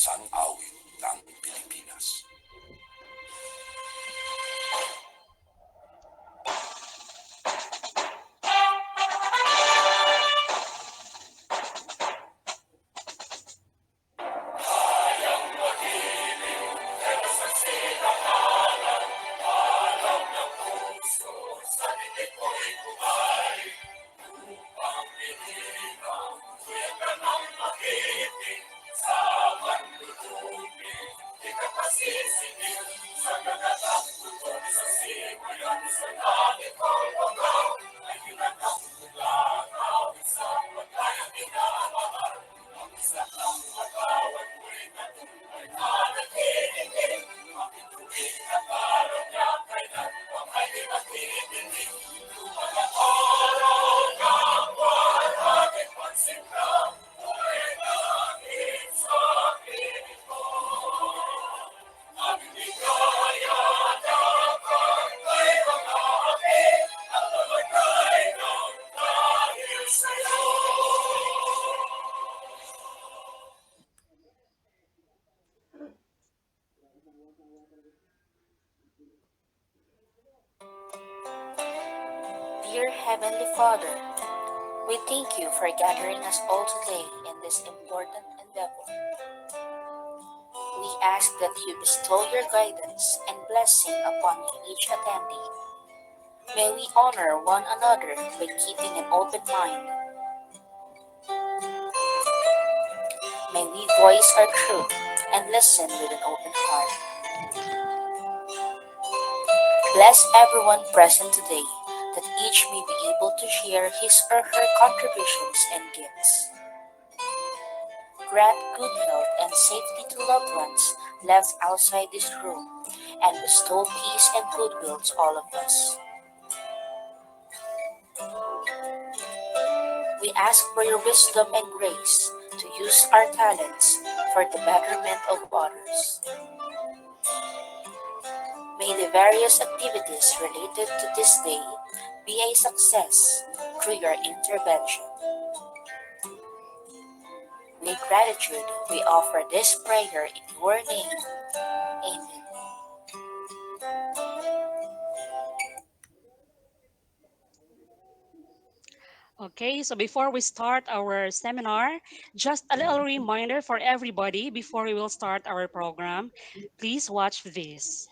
isang awit ng Pilipinas. Dear Heavenly Father, we thank you for gathering us all today in this important endeavor. We ask that you bestow your guidance and blessing upon each attendee. May we honor one another by keeping an open mind. May we voice our truth and listen with an open heart. Bless everyone present today, that each may be able to share his or her contributions and gifts. Grant good health and safety to loved ones left outside this room, and bestow peace and goodwill to all of us. We ask for your wisdom and grace to use our talents for the betterment of others. May the various activities related to this day be a success through your intervention. With gratitude, we offer this prayer in your name. Amen. Okay, so before we start our seminar, just a little reminder for everybody before we will start our program. Please watch this.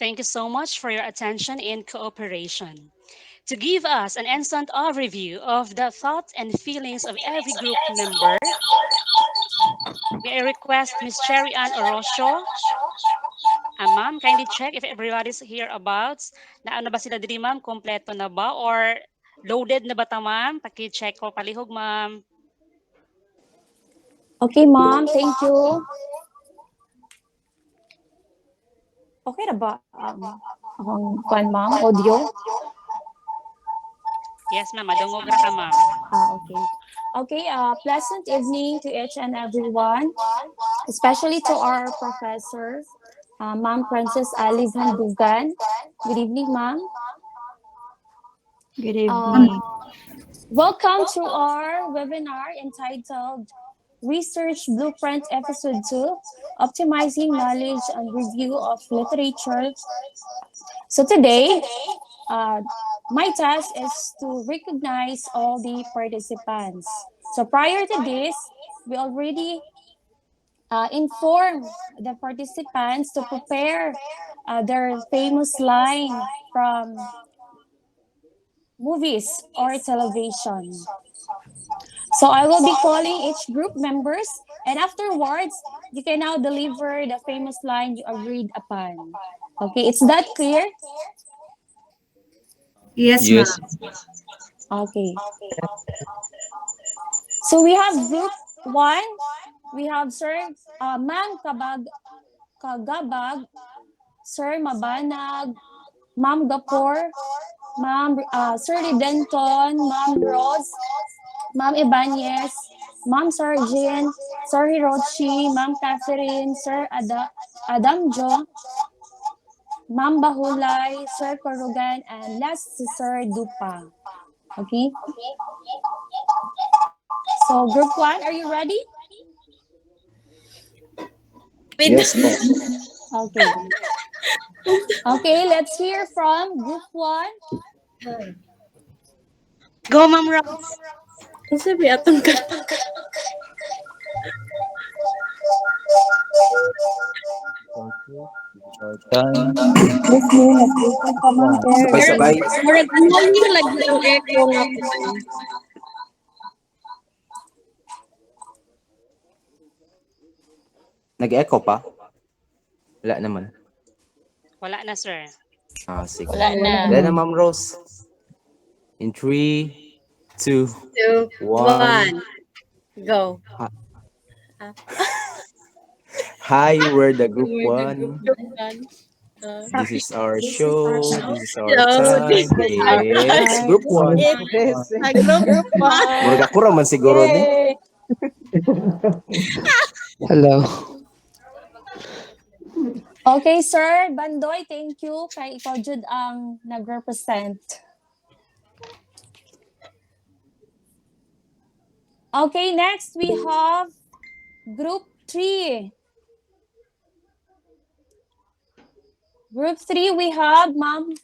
Thank you so much for your attention and cooperation. To give us an instant overview of the thoughts and feelings of every group member, may I request Miss Cherry Ann Orosio. Ma'am, kindly check if everybody's here about. Na ano ba sila diri, ma'am? Kompleto na ba? Or loaded na ba ta, ma'am? Paki-check ko palihog, ma'am. Okay, ma'am. Thank you. Okay na ba? Akong ma'am, audio? Yes, ma'am. Madungog ra ka, ma'am. Okay. Okay, pleasant evening to each and everyone, especially to our professor, Ma'am Princess Alice Handugan. Good evening, ma'am. Good evening. Welcome to our webinar entitled Research Blueprint Episode 2, Optimizing Knowledge and Review of Literature. So today, uh, my task is to recognize all the participants. So prior to this, we already inform the participants to prepare their famous line from movies or television. So I will be calling each group members, and afterwards, you can now deliver the famous line you agreed upon. Okay, it's that clear? Yes, ma'am. Yes. Okay. So we have group one. We have Sir Ma'am Kagabag, Sir Mabanag, Ma'am Gapor, Ma'am Sir Ridenton, Ma'am Rose, Ma'am Ibanez, Ma'am Sargin, Sir Hiroshi, Ma'am Catherine, Sir Adamjo, Ma'am Bahulay, Sir Korugan, and last si Sir Dupa. Okay? So group one, are you ready? Yes po. Okay. Okay, let's hear from group one. Go, Ma'am Rose. Sabi atong ka. Time. Listening, nag-listen ka, Ma'am Terry. Sabay-sabay. Murag ano niyo lagi yung echo nga po. Nag-echo pa? Wala naman. Wala na, sir. Sige. Wala na. Wala na, Ma'am Rose. In 3, 2, 2, 1. 1. Go. Hi, we're the group We're the 1. group one. This is our show. This is our Show. time. It's group 1. It's a group one. Murag ako raman siguro ni. Hello. Okay, Sir Bandoy, thank you. Kay ikaw, Jude, ang nag-represent. Okay, next we have Group 3. Group 3, we have Ma'am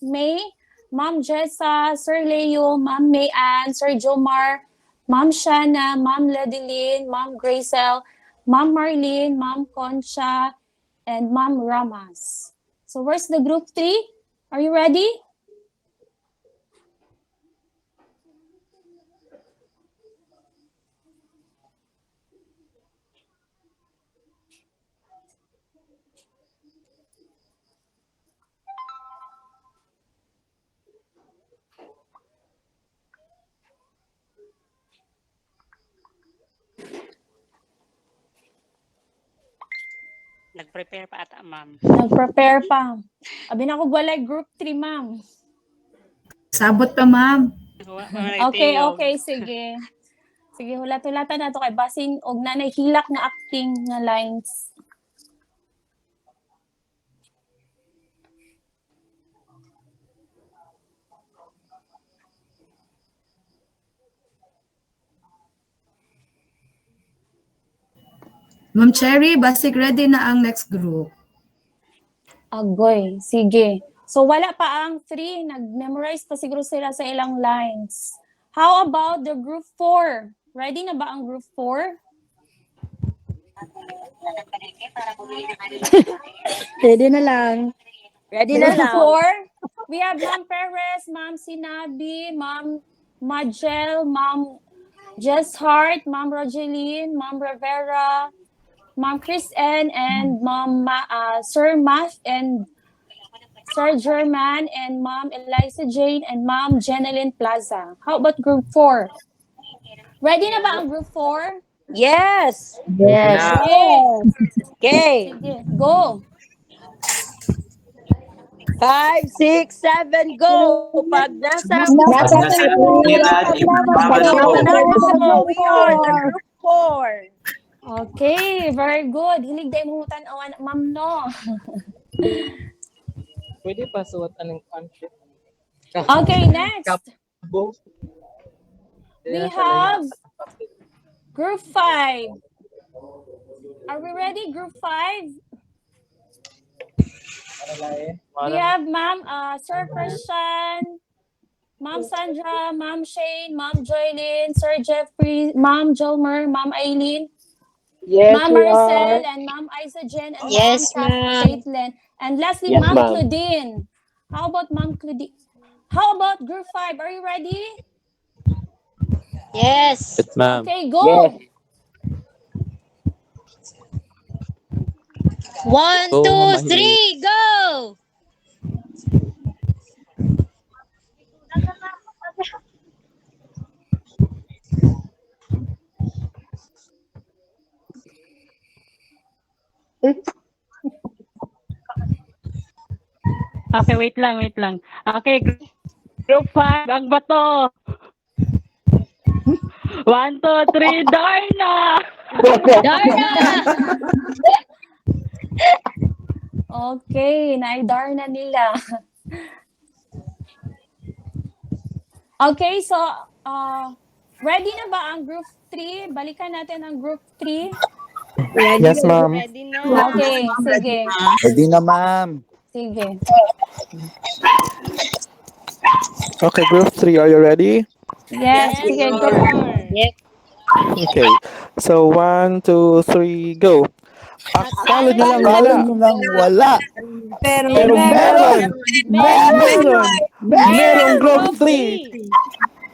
May, Ma'am Jessa, Sir Leo, Ma'am May Ann, Sir Jomar, Ma'am Shana, Ma'am Ledilyn, Ma'am Gracel, Ma'am Marlene, Ma'am Concha, and Ma'am Ramas. So where's the group 3? Are you ready? Nag-prepare pa ata, ma'am. Nag-prepare pa. Abi na ko walay group 3, ma'am. Sabot pa, ma'am. Okay, sige. Sige, hulat-hulatan na to kay basin og nanay hilak nga acting nga lines. Ma'am Cherry, basic ready na ang next group. Agoy, sige. So wala pa ang 3, nag-memorize pa siguro sila sa ilang lines. How about the group 4? Ready na ba ang group 4? Ready na lang. Ready Group 4, we have Ma'am Perez, Ma'am Sinabi, Ma'am Majel, Ma'am Jess Hart, Ma'am Rogeline, Ma'am Rivera, Ma'am Chris N, and Ma'am Sir Math, and Sir German, and Ma'am Eliza Jane, and Ma'am Jeneline Plaza. How about group 4? Ready na ba ang group 4? Yes. Yes. Okay. Sige, go. 5, 6, 7, go! Pag nasa Pag nasa tira, ipagbabad ko. we are the group 4. Okay, very good. Hilig day mo tan-awan, ma'am, no? Pwede pa suwat anong country. Okay, next. Both. We have Group 5. Are we ready, Group 5? We have Ma'am Sir Christian, Ma'am Sandra, Ma'am Shane, Ma'am Joylyn, Sir Jeffrey, Ma'am Jolmer, Ma'am Eileen, Yes, Ma'am we are. Marcel, and Ma'am Isajen, and Ma'am Yes, ma'am. Caitlin. And lastly, Yes, Ma'am ma'am. Claudine. How about Ma'am Claudine? How about Group 5? Are you ready? Yes. Yes, ma'am. Okay, Yes. go. One, Go, two, Mama Eileen. three, go! Okay, wait lang, wait lang. Okay, group 5, ang bato. 1, 2, 3, Darna! Darna! Okay, naidar na nila. Okay, so ready na ba ang Group 3? Balikan natin ang Group 3. Ready Yes, na group. ma'am. Ready na. Okay, sige. Ready na, ma'am. Sige. Okay, group 3, are you ready? Yes, Yes, sige, go. sir. Yes. Okay. So, 1, 2, 3, go. Acknowledge Acknowledge lang nyo wala. lang. Acknowledge nyo lang wala. Pero Pero meron. Meron. Merong group Group 3.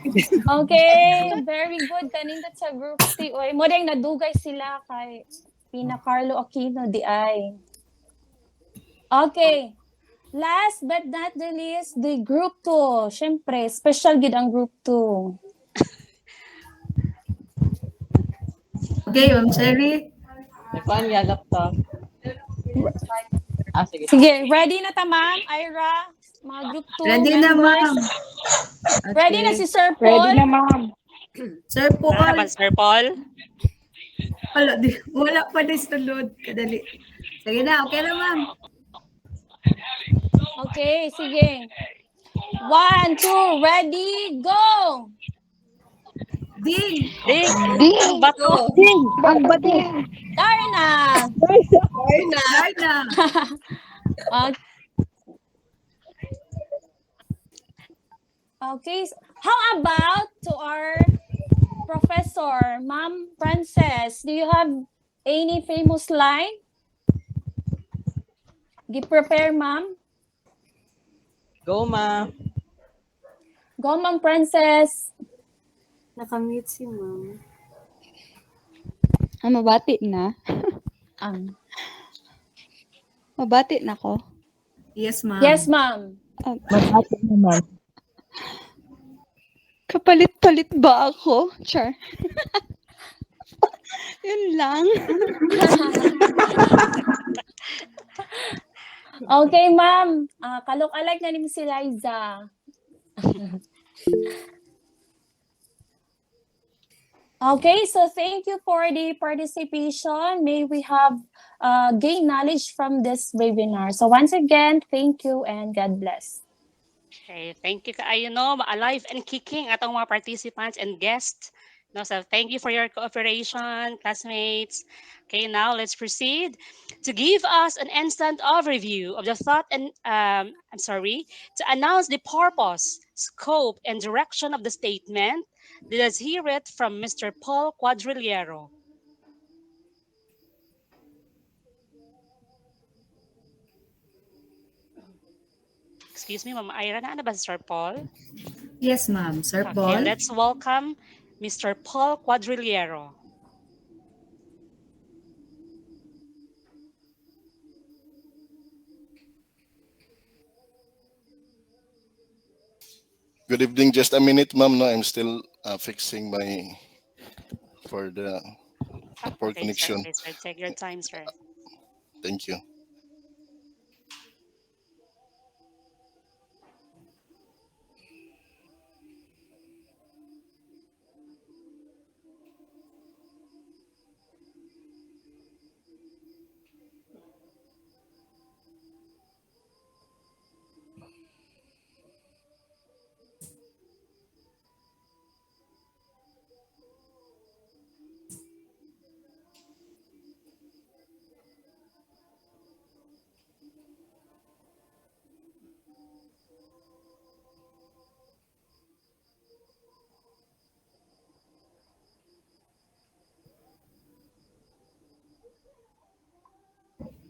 3. Okay, very good. Kanindot sa Group 3. Oy, mo rin nadugay sila kay Pina Carlo Aquino di ay. Okay. Last but not the least, the Group 2. Siyempre, special gid ang Group 2. Okay, Ma'am Cherry. Nagpaan yagap to? Sige. Sige, ready na ta, Ma'am Ira? Mga Group 2 Ready na, members. ma'am. Ready na si Sir Ready Paul? na, ma'am. Sir Paul. Wala naman, Sir Paul. Wala pa na sulod. Kadali. Sige na, okay na, ma'am. Okay, sige. 1, 2, ready, go! Ding! Ding! Ding! Ang bato! Ding! Ang bato! Darna! Darna! Okay, how about to our professor, Ma'am Princess? Do you have any famous line? Give prepare, Ma'am. Go, ma. Go, Ma'am Princess. Nakamute si ma'am. Mabati na. Mabati na ko. Yes, ma'am. Yes, ma'am. Mabati naman. Kapalit-palit ba ako? Char. Yun lang. Okay, ma'am. Kalok-alike na ni si Liza. Okay, so thank you for the participation. May we have gain knowledge from this webinar. So once again, thank you and God bless. Okay, thank you kaayo no, alive and kicking atong mga participants and guests. No, so thank you for your cooperation, classmates. Okay, now let's proceed to give us an instant overview of the thought and to announce the purpose, scope, and direction of the statement. Let's hear it from Mr. Paul Quadrillero. Excuse me, Ma'am Ira, na ba si Sir Paul? Yes, ma'am. Sir Okay, Paul. let's welcome Mr. Paul Quadrillero. Good evening. Just a minute, ma'am. No, I'm still fixing my for the poor Okay, connection. sir. Okay, sir. Take your time, sir. Thank you.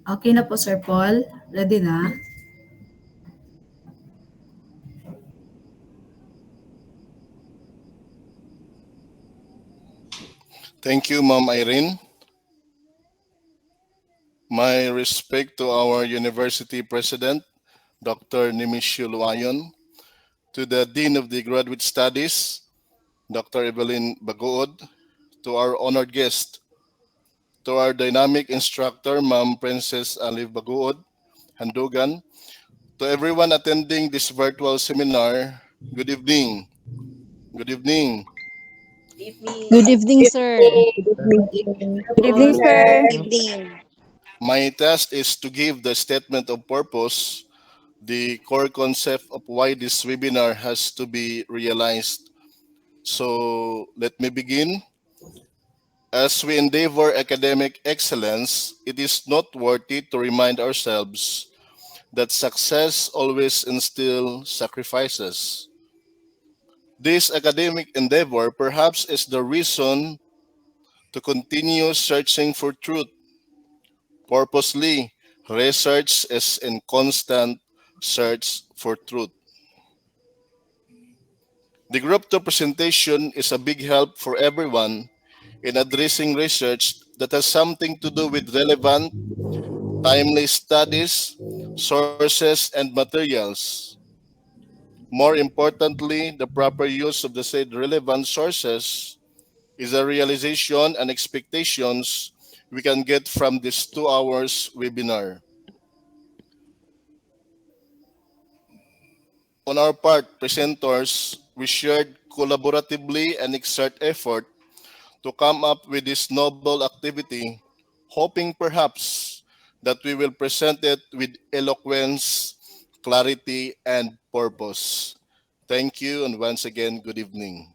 Okay na po, Sir Paul. Ready na? Thank you, Ma'am Irene. My respect to our university president, Dr. Nimishu Luayon, to the Dean of the Graduate Studies, Dr. Evelyn Bagood, to our honored guest, to our dynamic instructor, Ma'am Princess Alif Bagood, Handugan, to everyone attending this virtual seminar, good evening. Good evening. Good evening, sir. Good evening, sir. Evening. My task is to give the statement of purpose, the core concept of why this webinar has to be realized. So let me begin. As we endeavor academic excellence, it is noteworthy to remind ourselves that success always instills sacrifices. This academic endeavor perhaps is the reason to continue searching for truth. Purposely, research is in constant search for truth. The group 2 presentation is a big help for everyone in addressing research that has something to do with relevant, timely studies, sources, and materials. More importantly, the proper use of the said relevant sources is a realization and expectations we can get from this 2 hours webinar. On our part, presenters, we shared collaboratively and exert effort to come up with this noble activity, hoping perhaps that we will present it with eloquence, clarity, and purpose. Thank you, and once again, good evening.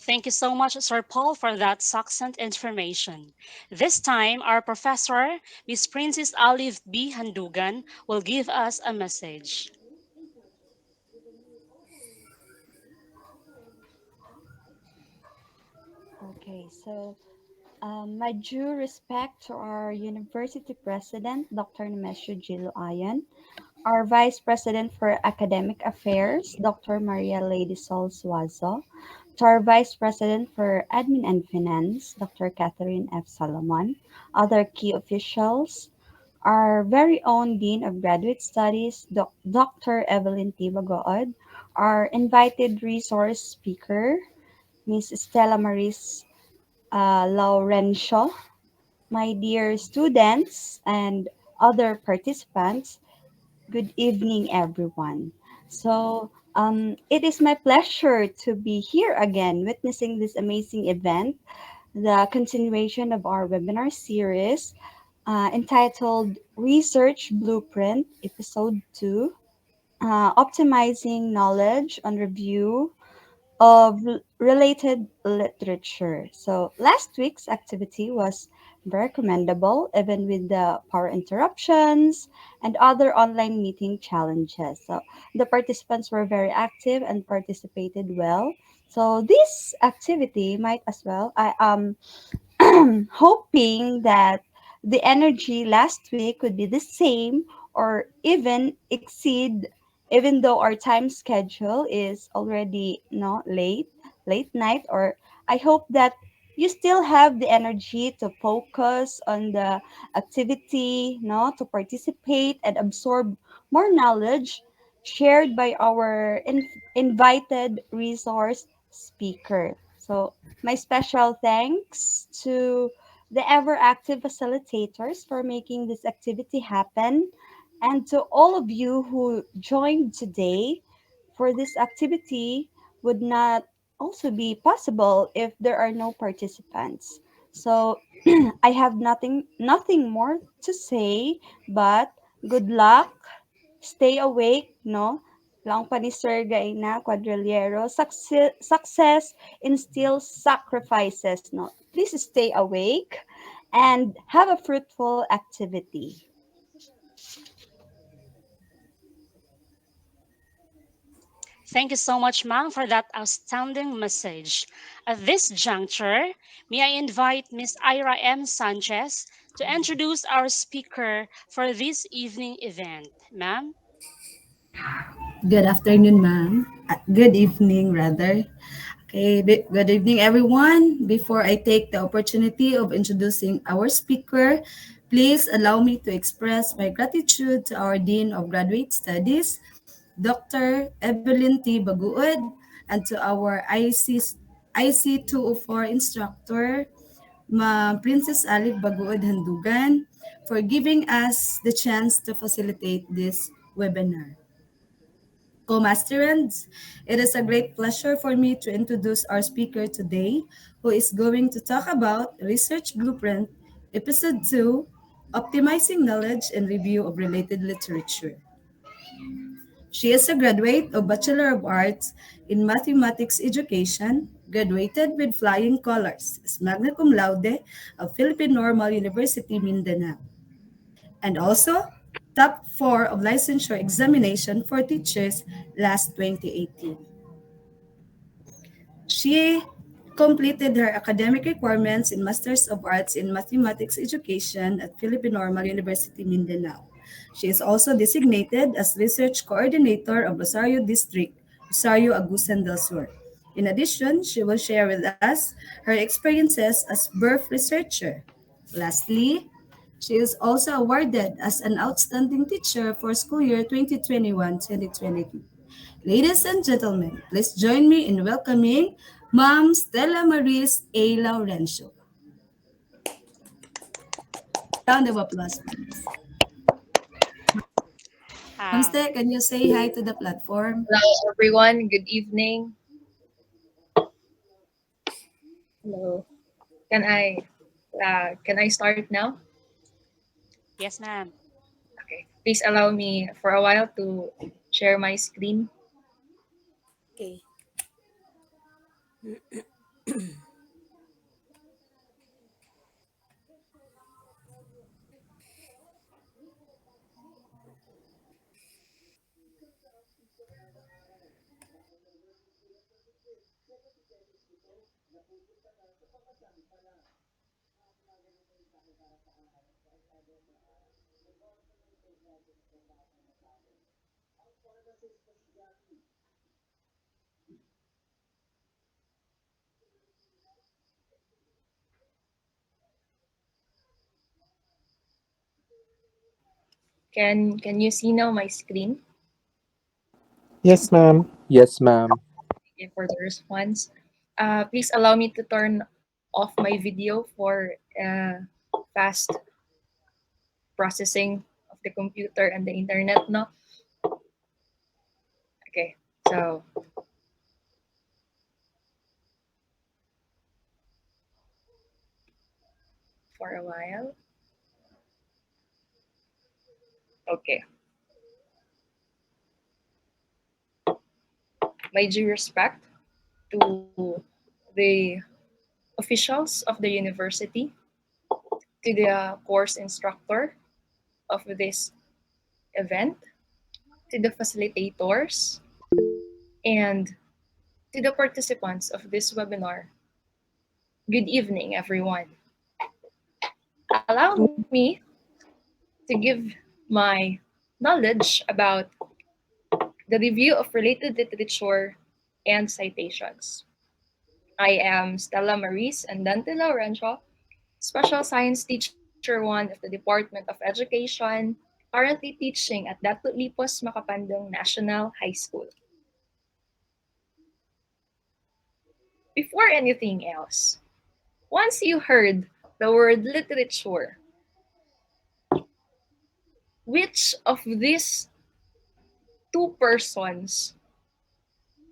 Thank you so much, Sir Paul, for that succinct information. This time, our professor, Miss Princess Olive B. Handugan, will give us a message. Okay, so my due respect to our university president, Dr. Nemesio Giloayan, our vice president for academic affairs, Dr. Maria Lady Sol Suazo, to our vice president for admin and finance, Dr. Catherine F. Salomon, other key officials, our very own Dean of Graduate Studies, Dr. Evelyn Tibagood, our invited resource speaker, Miss Stella Maris Laurencio, my dear students and other participants, good evening, everyone. It is my pleasure to be here again, witnessing this amazing event, the continuation of our webinar series entitled Research Blueprint, Episode 2, Optimizing Knowledge on Review of related literature. So last week's activity was very commendable, even with the power interruptions and other online meeting challenges. So the participants were very active and participated well. So this activity might as well. I hoping that the energy last week could be the same or even exceed, even though our time schedule is already not late night. Or I hope that you still have the energy to focus on the activity, no, to participate and absorb more knowledge shared by our invited resource speaker. So my special thanks to the ever active facilitators for making this activity happen, and to all of you who joined today. For this activity would not also be possible if there are no participants. So I have nothing more to say, but good luck, stay awake, no? Lang pa ni Sir Gaina Quadrillero, success instills sacrifices, no? Please stay awake and have a fruitful activity. Thank you so much, ma'am, for that outstanding message. At this juncture, may I invite Miss Ira M. Sanchez to introduce our speaker for this evening event. Ma'am? Good afternoon, ma'am. Good evening, rather. Okay, good evening, everyone. Before I take the opportunity of introducing our speaker, please allow me to express my gratitude to our Dean of Graduate Studies, Dr. Evelyn T. Baguod, and to our IC 204 instructor, Princess Alif Baguod Handugan, for giving us the chance to facilitate this webinar. Co-masterants, it is a great pleasure for me to introduce our speaker today, who is going to talk about Research Blueprint, Episode 2, Optimizing Knowledge and Review of Related Literature. She is a graduate of Bachelor of Arts in Mathematics Education, graduated with flying colors as magna cum laude of Philippine Normal University, Mindanao, and also top 4 of licensure examination for teachers last 2018. She completed her academic requirements in Masters of Arts in Mathematics Education at Philippine Normal University, Mindanao. She is also designated as Research Coordinator of Rosario District, Rosario Agusan del Sur. In addition, she will share with us her experiences as birth researcher. Lastly, she is also awarded as an outstanding teacher for school year 2021-2022. Ladies and gentlemen, please join me in welcoming Ma'am Stella Maris A. Laurencio. Round of applause, please. Ma'am Uh, Stella, can you say hi to the platform? Hello, everyone. Good evening. Hello. Can I can I start now? yes, ma'am. Okay. Please allow me for a while to share my screen. Okay. Can you see now my screen? Yes, ma'am. Yes, ma'am. Okay, for the response. Please allow me to turn off my video for fast processing of the computer and the internet. No. Okay. So for a while. Okay. My due respect to the officials of the university, to the course instructor of this event, to the facilitators, and to the participants of this webinar. Good evening, everyone. Allow me to give my knowledge about the review of related literature and citations. I am Stella Maris Andante Laurencio, Special Science Teacher 1 of the Department of Education, currently teaching at Dato Lipos Makapandong National High School. Before anything else, once you heard the word literature, which of these two persons,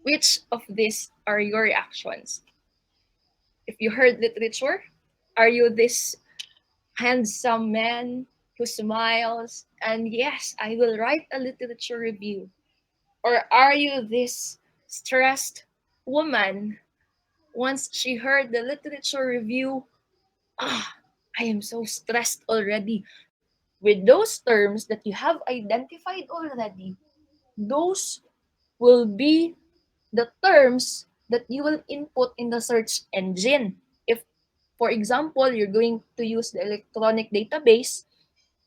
which of these are your reactions? If you heard literature, are you this handsome man who smiles and yes, I will write a literature review? Or are you this stressed woman once she heard the literature review? Ah, I am so stressed already. With those terms that you have identified already, those will be the terms that you will input in the search engine. If For example, you're going to use the electronic database,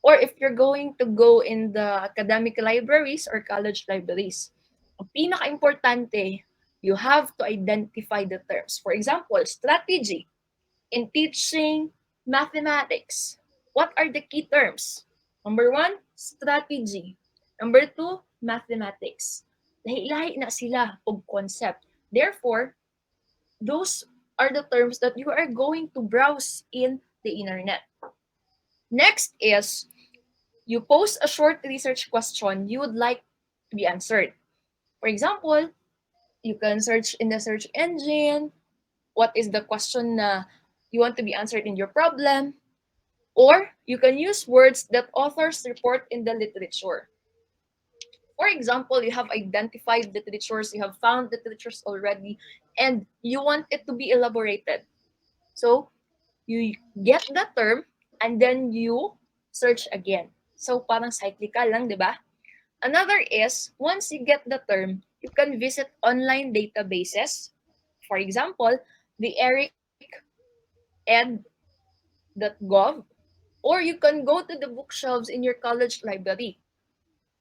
or if you're going to go in the academic libraries or college libraries. Ang pinaka-importante, you have to identify the terms. For example, strategy. In teaching mathematics, what are the key terms? Number one, strategy. Number two, mathematics. Lahi-lahi na sila og concept. Therefore, those are the terms that you are going to browse in the internet. Next is you post a short research question you would like to be answered. For example, you can search in the search engine what is the question na you want to be answered in your problem, or you can use words that authors report in the literature. For example, you have identified literatures, you have found literatures already, and you want it to be elaborated. So you get the term and then you search again. So parang cyclical lang, di ba? Another is, once you get the term, you can visit online databases. For example, the eric.ed.gov, or you can go to the bookshelves in your college library.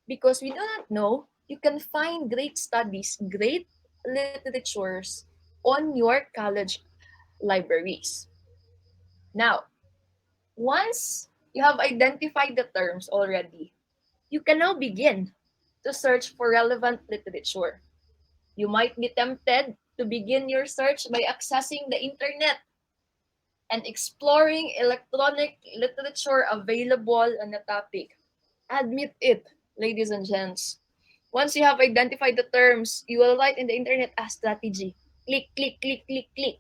Because we do not know, you can find great studies, great literatures on your college libraries. Now, once you have identified the terms already, you can now begin to search for relevant literature. You might be tempted to begin your search by accessing the internet and exploring electronic literature available on the topic. Admit it, ladies and gents. Once you have identified the terms, you will write in the internet a strategy. Click, click, click, click, click.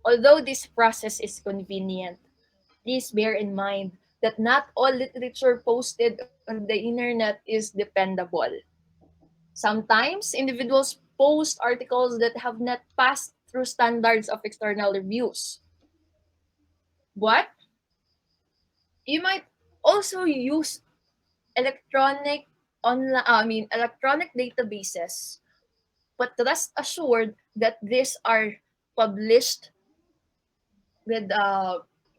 Although this process is convenient, please bear in mind that not all literature posted on the internet is dependable. Sometimes individuals post articles that have not passed through standards of external reviews. But you might also use electronic databases, but rest assured that these are published with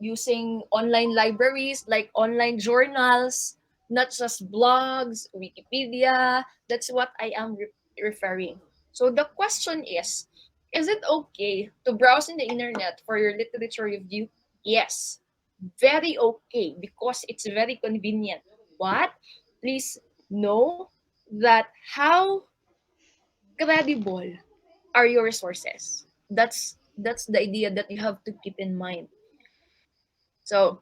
using online libraries like online journals, not just blogs, Wikipedia. That's what I am referring. So the question is it okay to browse in the internet for your literature review? Yes, very okay because it's very convenient. But please know that how credible are your resources. That's the idea that you have to keep in mind. So,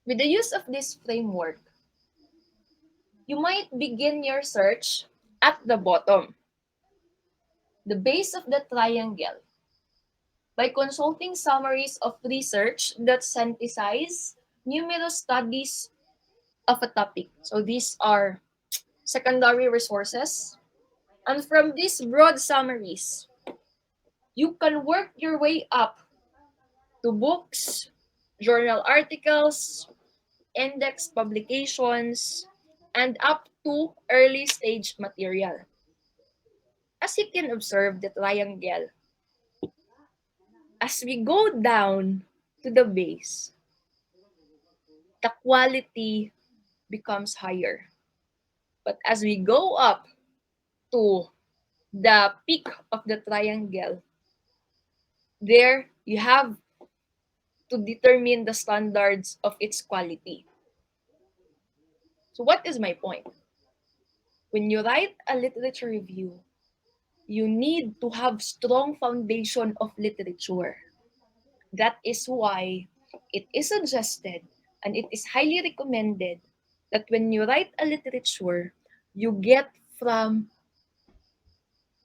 with the use of this framework, you might begin your search at the bottom, the base of the triangle, by consulting summaries of research that synthesize numerous studies of a topic. So, these are secondary resources. And from these broad summaries, you can work your way up to books, journal articles, index publications, and up to early stage material. As you can observe the triangle, as we go down to the base, the quality becomes higher. But as we go up to the peak of the triangle, there you have to determine the standards of its quality. So what is my point? When you write a literature review, you need to have strong foundation of literature. That is why it is suggested and it is highly recommended that when you write a literature, you get from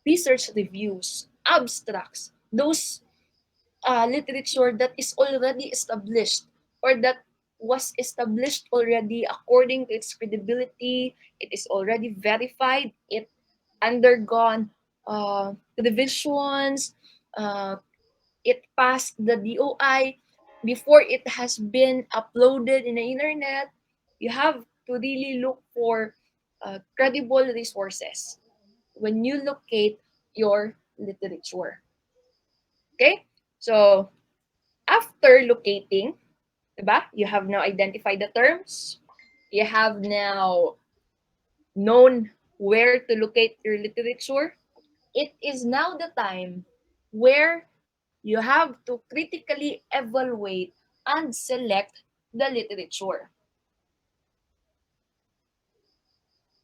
research reviews, abstracts, those literature that is already established or that was established already according to its credibility. It is already verified. It undergone revisions. It passed the DOI before it has been uploaded in the internet. You have to really look for credible resources when you locate your literature. Okay, so After locating, diba? You have now identified the terms. You have now known where to locate your literature. It is now the time where you have to critically evaluate and select the literature.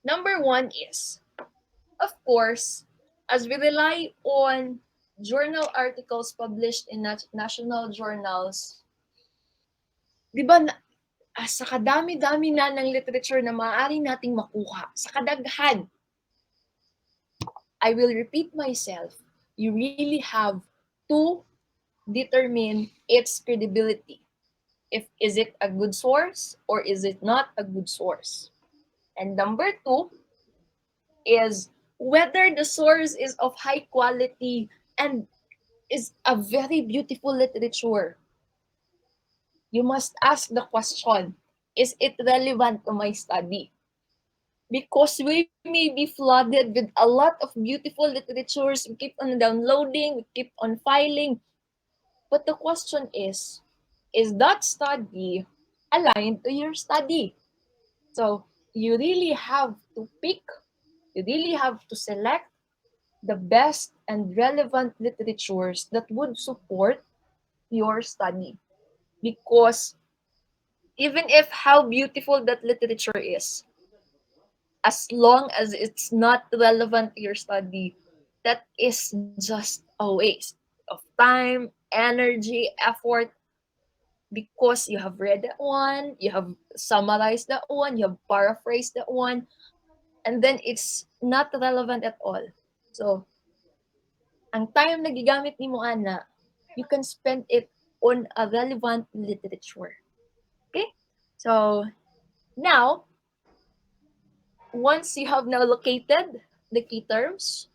Number one is, of course, as we rely on journal articles published in national journals, di ba sa kadami-dami na ng literature na maaari nating makuha, sa kadaghan, I will repeat myself, you really have to determine its credibility. If is it a good source or is it not a good source? And number two is whether the source is of high quality and is a very beautiful literature. You must ask the question, is it relevant to my study? Because we may be flooded with a lot of beautiful literatures, we keep on downloading, we keep on filing. But the question is that study aligned to your study? So you really have to pick, you really have to select the best and relevant literatures that would support your study. Because even if how beautiful that literature is, as long as it's not relevant to your study, that is just a waste of time, energy, effort, because you have read that one, you have summarized that one, you have paraphrased that one, and then it's not relevant at all. So, ang time na gigamit nimo ana, you can spend it on a relevant literature. Okay? So, now, once you have now located the key terms,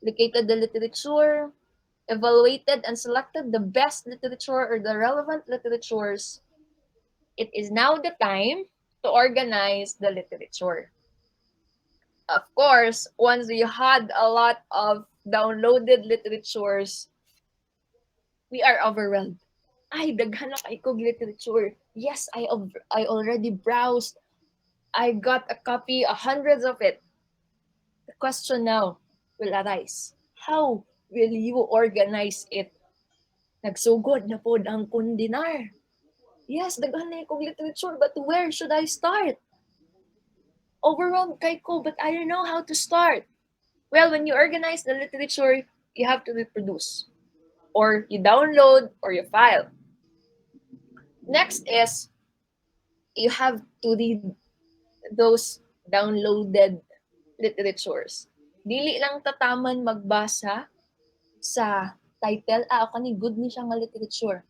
located the literature, evaluated and selected the best literature or the relevant literatures, it is now the time to organize the literature. Of course, once you had a lot of downloaded literatures, we are overwhelmed. Ay, daghan na kay kog literature. Yes, I already browsed. I got a copy, hundreds of it. The question now will arise. How will you organize it? Nagsugod na pod ang kundinar. Yes, daghan na kog literature, but where should I start? Overwhelmed kay ko, but I don't know how to start. Well, when you organize the literature, you have to reproduce, or you download, or you file. Next is, you have to read those downloaded literatures. Dili lang tataman magbasa sa title, ako ni good ni siya nga literature.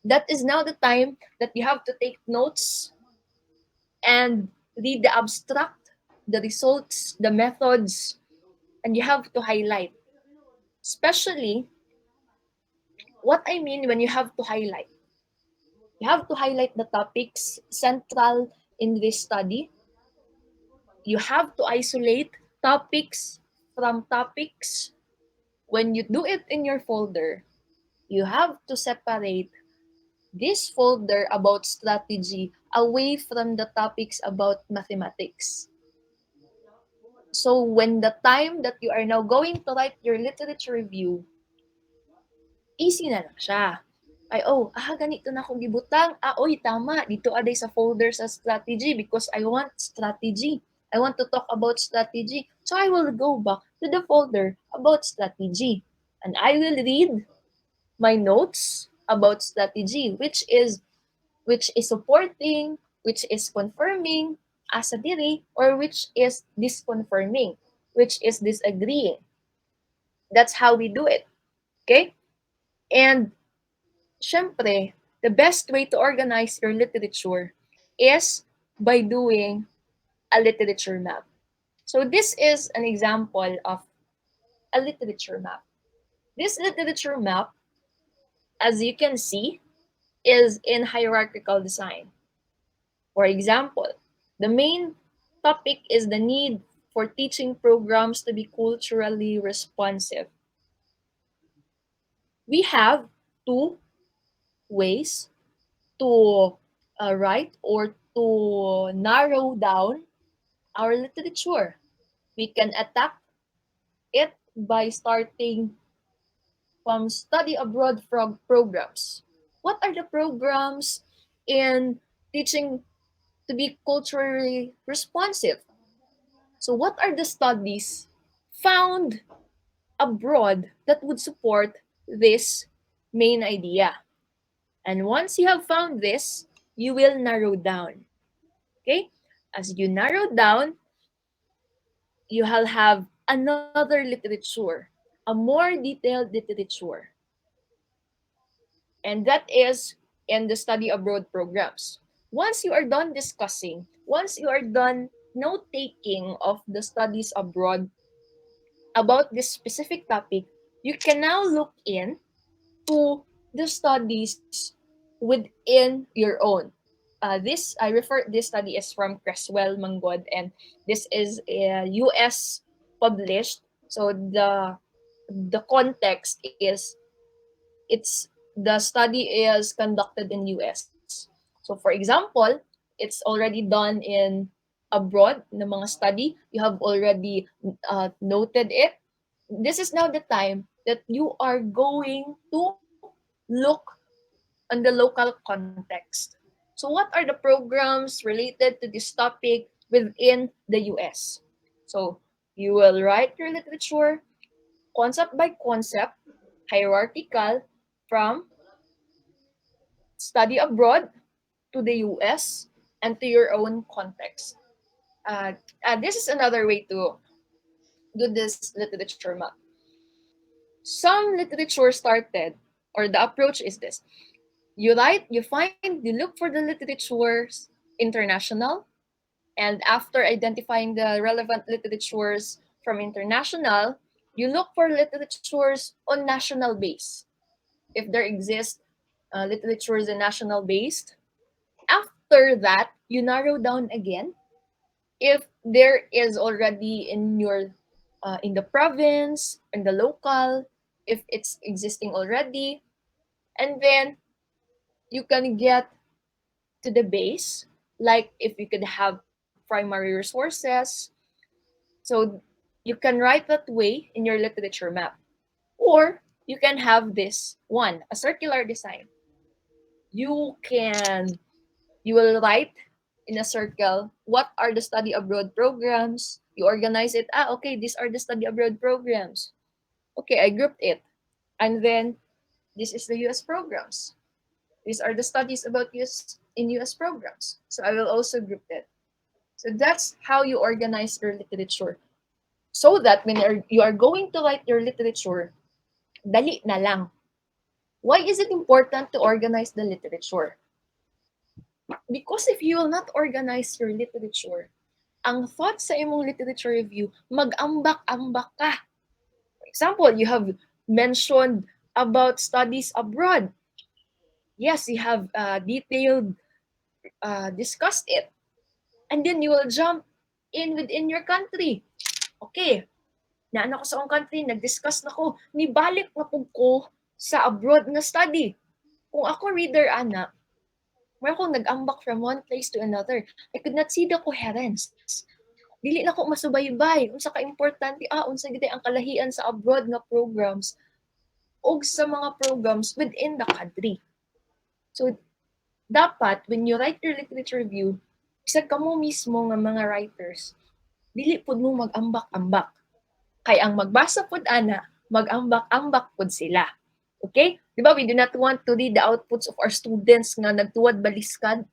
That is now the time that you have to take notes and read the abstract, the results, the methods, and you have to highlight. Especially, what I mean when you have to highlight. You have to highlight the topics central in this study. You have to isolate topics from topics. When you do it in your folder, you have to separate this folder about strategy away from the topics about mathematics. So when the time that you are now going to write your literature review, easy na lang siya. Ay, ganito na akong gibutang. Oy, tama. Dito aday sa folder sa strategy because I want strategy. I want to talk about strategy. So I will go back to the folder about strategy. And I will read my notes about strategy, which is supporting, which is confirming asa diri, or which is disconfirming, which is disagreeing. That's how we do it. Okay? And syempre, the best way to organize your literature is by doing a literature map. So this is an example of a literature map. This literature map, as you can see, is in hierarchical design. For example, the main topic is the need for teaching programs to be culturally responsive. We have to ways to write or to narrow down our literature. We can attack it by starting from study abroad from programs. What are the programs in teaching to be culturally responsive? So, what are the studies found abroad that would support this main idea? And once you have found this, you will narrow down. Okay? As you narrow down, you'll have another literature, a more detailed literature. And that is in the study abroad programs. Once you are done discussing, once you are done note taking of the studies abroad about this specific topic, you can now look in to the studies within your own. This study is from Creswell Mangod, and this is a US published. So the context is it's the study is conducted in US. So for example, it's already done in abroad ng mga study. You have already noted it. This is now the time that you are going to look on the local context. So what are the programs related to this topic within the US? So you will write your literature concept by concept, hierarchical, from study abroad to the US and to your own context. This is another way to do this literature map. Some literature started, or the approach is this: you look for the literatures international, and after identifying the relevant literatures from international, you look for literatures on national base. If there exist literatures in national based, after that, you narrow down again if there is already in your in the province, in the local, if it's existing already, and then you can get to the base, like if you could have primary resources. So you can write that way in your literature map. Or you can have this one, a circular design. You can you will write in a circle what are the study abroad programs. You organize it. Okay, these are the study abroad programs. Okay, I grouped it. And then this is the US programs. These are the studies about US programs. So I will also group it. So that's how you organize your literature. So that when you are going to write your literature, dali na lang. Why is it important to organize the literature? Because if you will not organize your literature, ang thoughts sa imong literature review, mag-ambak-ambak ka. For example, you have mentioned about studies abroad. Yes, you have detailed discussed it. And then you will jump in within your country. Okay, naano ko sa akong country, nag-discuss na ko, nibalik na pug ko sa abroad na study. Kung ako reader, ana, where akong nag-ambak from one place to another, I could not see the coherence. Dili na ko masubaybay unsa ka importante unsa gid ang kalahian sa abroad nga programs ug sa mga programs within the country. So dapat when you write your literature review, bisag kamo mismo nga mga writers, dili pud mo mag-ambak-ambak. Kay ang magbasa pud ana, mag-ambak-ambak pud sila. Okay? Di ba we do not want to read the outputs of our students nga nagtuwad baliskad.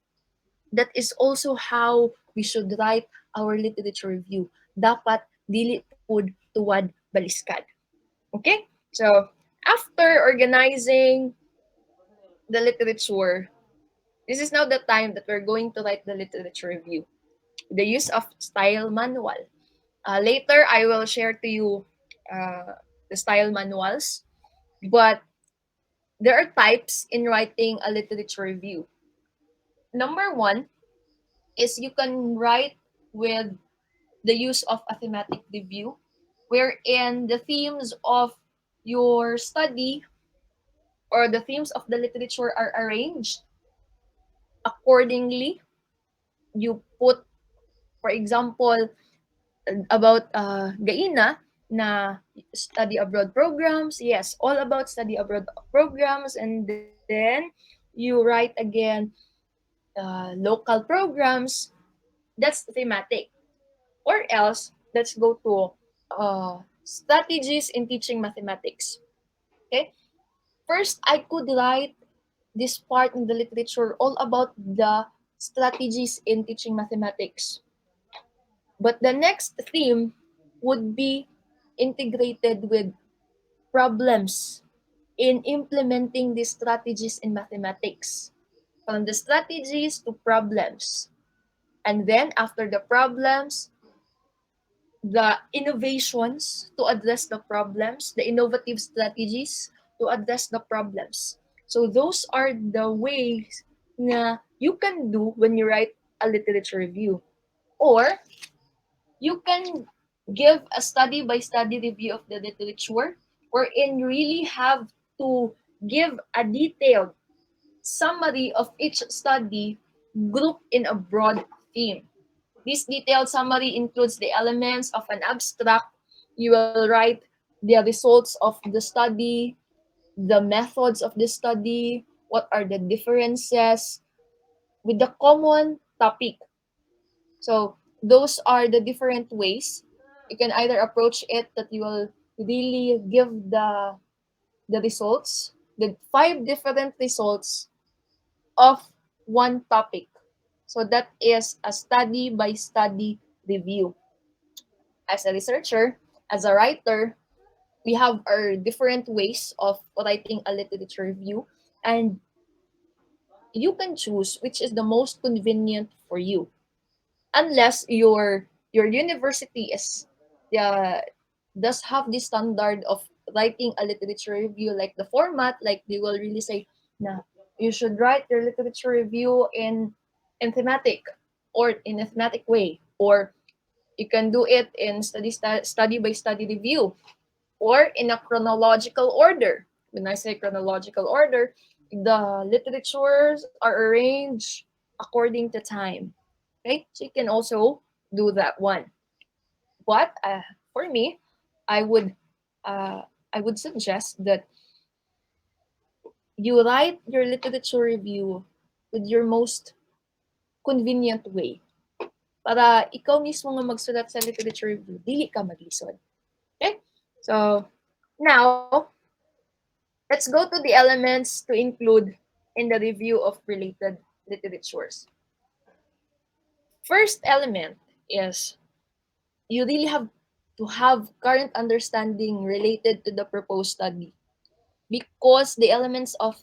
That is also how we should write our literature review. Dapat dili pud tuwad baliskad. Okay? So, after organizing the literature, this is now the time that we're going to write the literature review. The use of style manual. Later, I will share to you the style manuals, but there are types in writing a literature review. Number one is you can write with the use of a thematic review, wherein the themes of your study or the themes of the literature are arranged accordingly. You put, for example, about Gaina na study abroad programs. Yes, all about study abroad programs. And then you write again local programs. That's thematic. Or else, let's go to strategies in teaching mathematics. Okay? First, I could write this part in the literature all about the strategies in teaching mathematics. But the next theme would be integrated with problems in implementing these strategies in mathematics. From the strategies to problems. And then after the problems, the innovations to address the problems, the innovative strategies to address the problems. So those are the ways na you can do when you write a literature review. Or you can give a study by study review of the literature wherein you really have to give a detailed summary of each study grouped in a broad theme. This detailed summary includes the elements of an abstract. You will write the results of the study, the methods of the study, what are the differences with the common topic. So those are the different ways you can either approach it that you will really give the results, the five different results of one topic. So that is a study by study review. As a researcher, as a writer, we have our different ways of writing a literature review, and you can choose which is the most convenient for you. Unless your university is uh, does have the standard of writing a literature review, like the format, like they will really say, nah, you should write your literature review in thematic or in a thematic way, or you can do it in study by study review, or in a chronological order. When I say chronological order, the literatures are arranged according to time. Okay, so you can also do that one. But for me, I would uh, I would suggest that you write your literature review with your most convenient way para ikaw mismo nga magsulat sa literature review, dili ka maglisod. Okay? So, now, let's go to the elements to include in the review of related literatures. First element is you really have to have current understanding related to the proposed study, because the elements of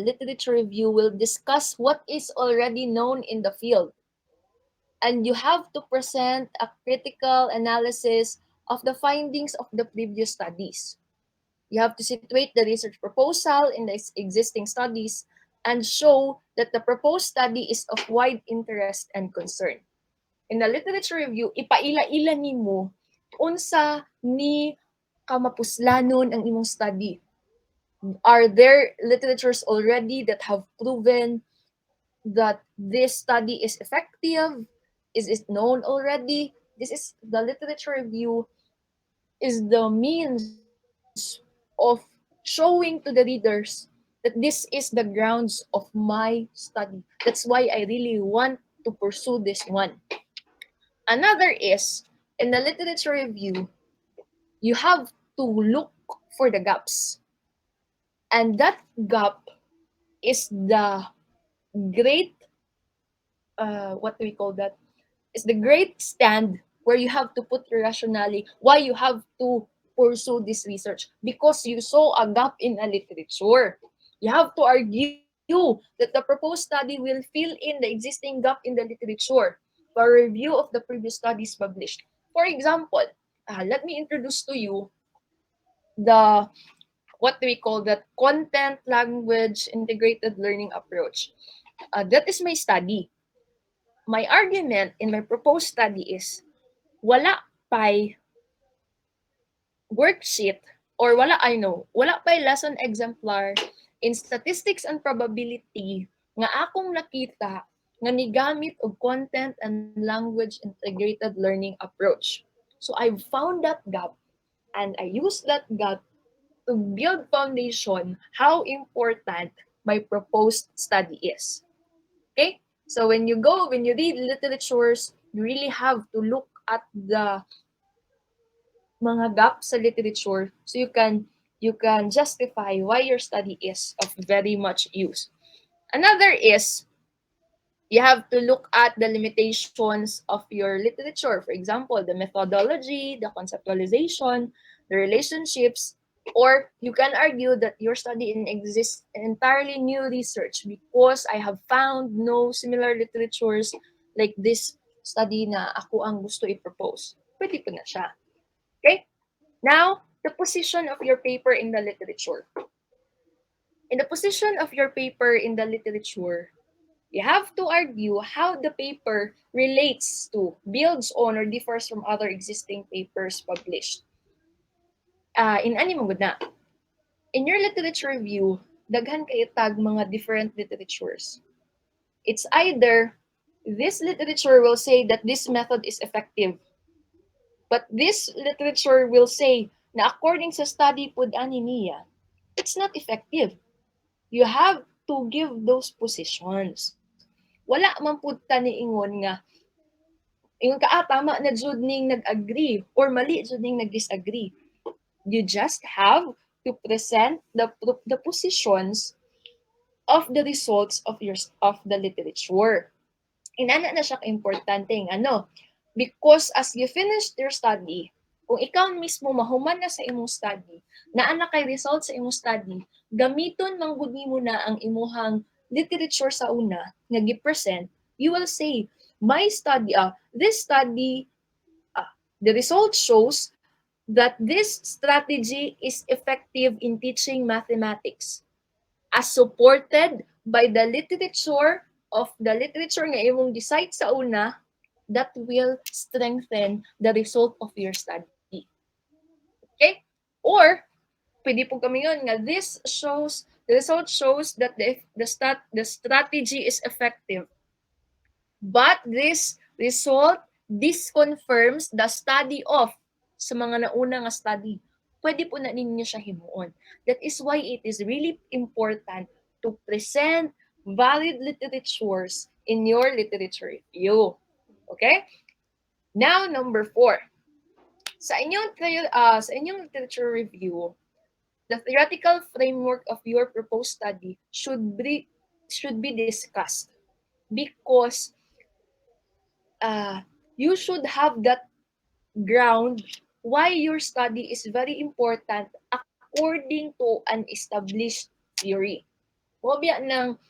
literature review will discuss what is already known in the field, and you have to present a critical analysis of the findings of the previous studies. You have to situate the research proposal in the existing studies and show that the proposed study is of wide interest and concern. In the literature review, ipaila-ila nimo unsa ni kamapuslanon ang imong study. Are there literatures already that have proven that this study is effective? Is it known already? This is the literature review is the means of showing to the readers that this is the grounds of my study. That's why I really want to pursue this one. Another is, in the literature review, you have to look for the gaps. And that gap is the great, what do we call that? It's the great stand where you have to put your rationale why you have to pursue this research, because you saw a gap in a literature. You have to argue that the proposed study will fill in the existing gap in the literature for a review of the previous studies published. For example, let me introduce to you the, what do we call that, content language integrated learning approach. That is my study. My argument in my proposed study is wala pay worksheet, or wala, I know, wala pay lesson exemplar In statistics and probability, nga akong nakita nga nigamit og content and language integrated learning approach. So I found that gap and I used that gap to build foundation how important my proposed study is. Okay? So when you read literatures, you really have to look at the mga gaps sa literature so you can justify why your study is of very much use. Another is you have to look at the limitations of your literature. For example, the methodology, the conceptualization, the relationships, or you can argue that your study exists entirely new research because I have found no similar literatures like this study na ako ang gusto i-propose. Pwede po na siya. Okay? Now, the position of your paper in the literature. In the position of your paper in the literature, you have to argue how the paper relates to, builds on, or differs from other existing papers published. In ani mo na? In your literature review, daghan kayo tag mga different literatures. It's either this literature will say that this method is effective, but this literature will say na according sa study pud ani niya, it's not effective. You have to give those positions. Wala man pud ta niingon nga ingon ka tama na jud ning nag-agree or mali jud ning nag-disagree. You just have to present the positions of the results of the literature. Inana na siya ka-importante ano, because as you finished your study, kung ikaw mismo mahuman na sa imong study, naa na kay results sa imong study, gamiton manggud nimo na ang imuhang literature sa una nga gi-present, you will say, my study, this study, the result shows that this strategy is effective in teaching mathematics as supported by the literature nga imong decide sa una that will strengthen the result of your study. Okay? Or pwede po kami yun nga the result shows that the strategy is effective. But this result disconfirms the study of sa mga nauna nga study. Pwede po na ninyo siya himuon. That is why it is really important to present valid literatures in your literature review. Okay? Now, number 4. Sa inyong literature review, the theoretical framework of your proposed study should be discussed because you should have that ground why your study is very important according to an established theory. Wabya ng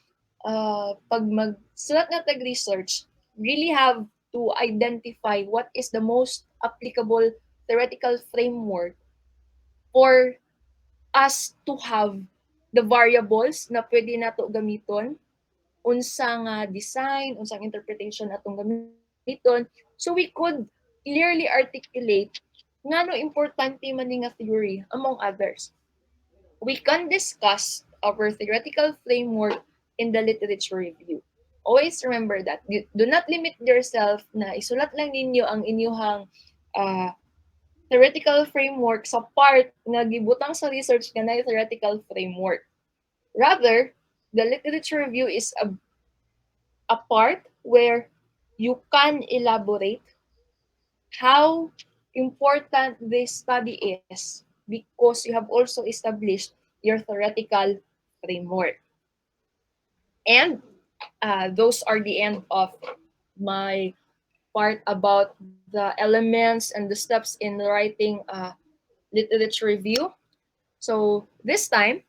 pag magsulat na tag-research, really have to identify what is the most applicable theoretical framework for us to have the variables na pwede nato gamiton, unsang design, unsang interpretation atong gamiton, so we could clearly articulate ngano importante man nga theory among others. We can discuss our theoretical framework in the literature review. Always remember that. Do not limit yourself na isulat lang ninyo ang inyong theoretical framework sa part nga gibutang sa research nga na theoretical framework. Rather, the literature review is a part where you can elaborate how important this study is because you have also established your theoretical framework. And those are the end of my part about the elements and the steps in writing literature review. So this time,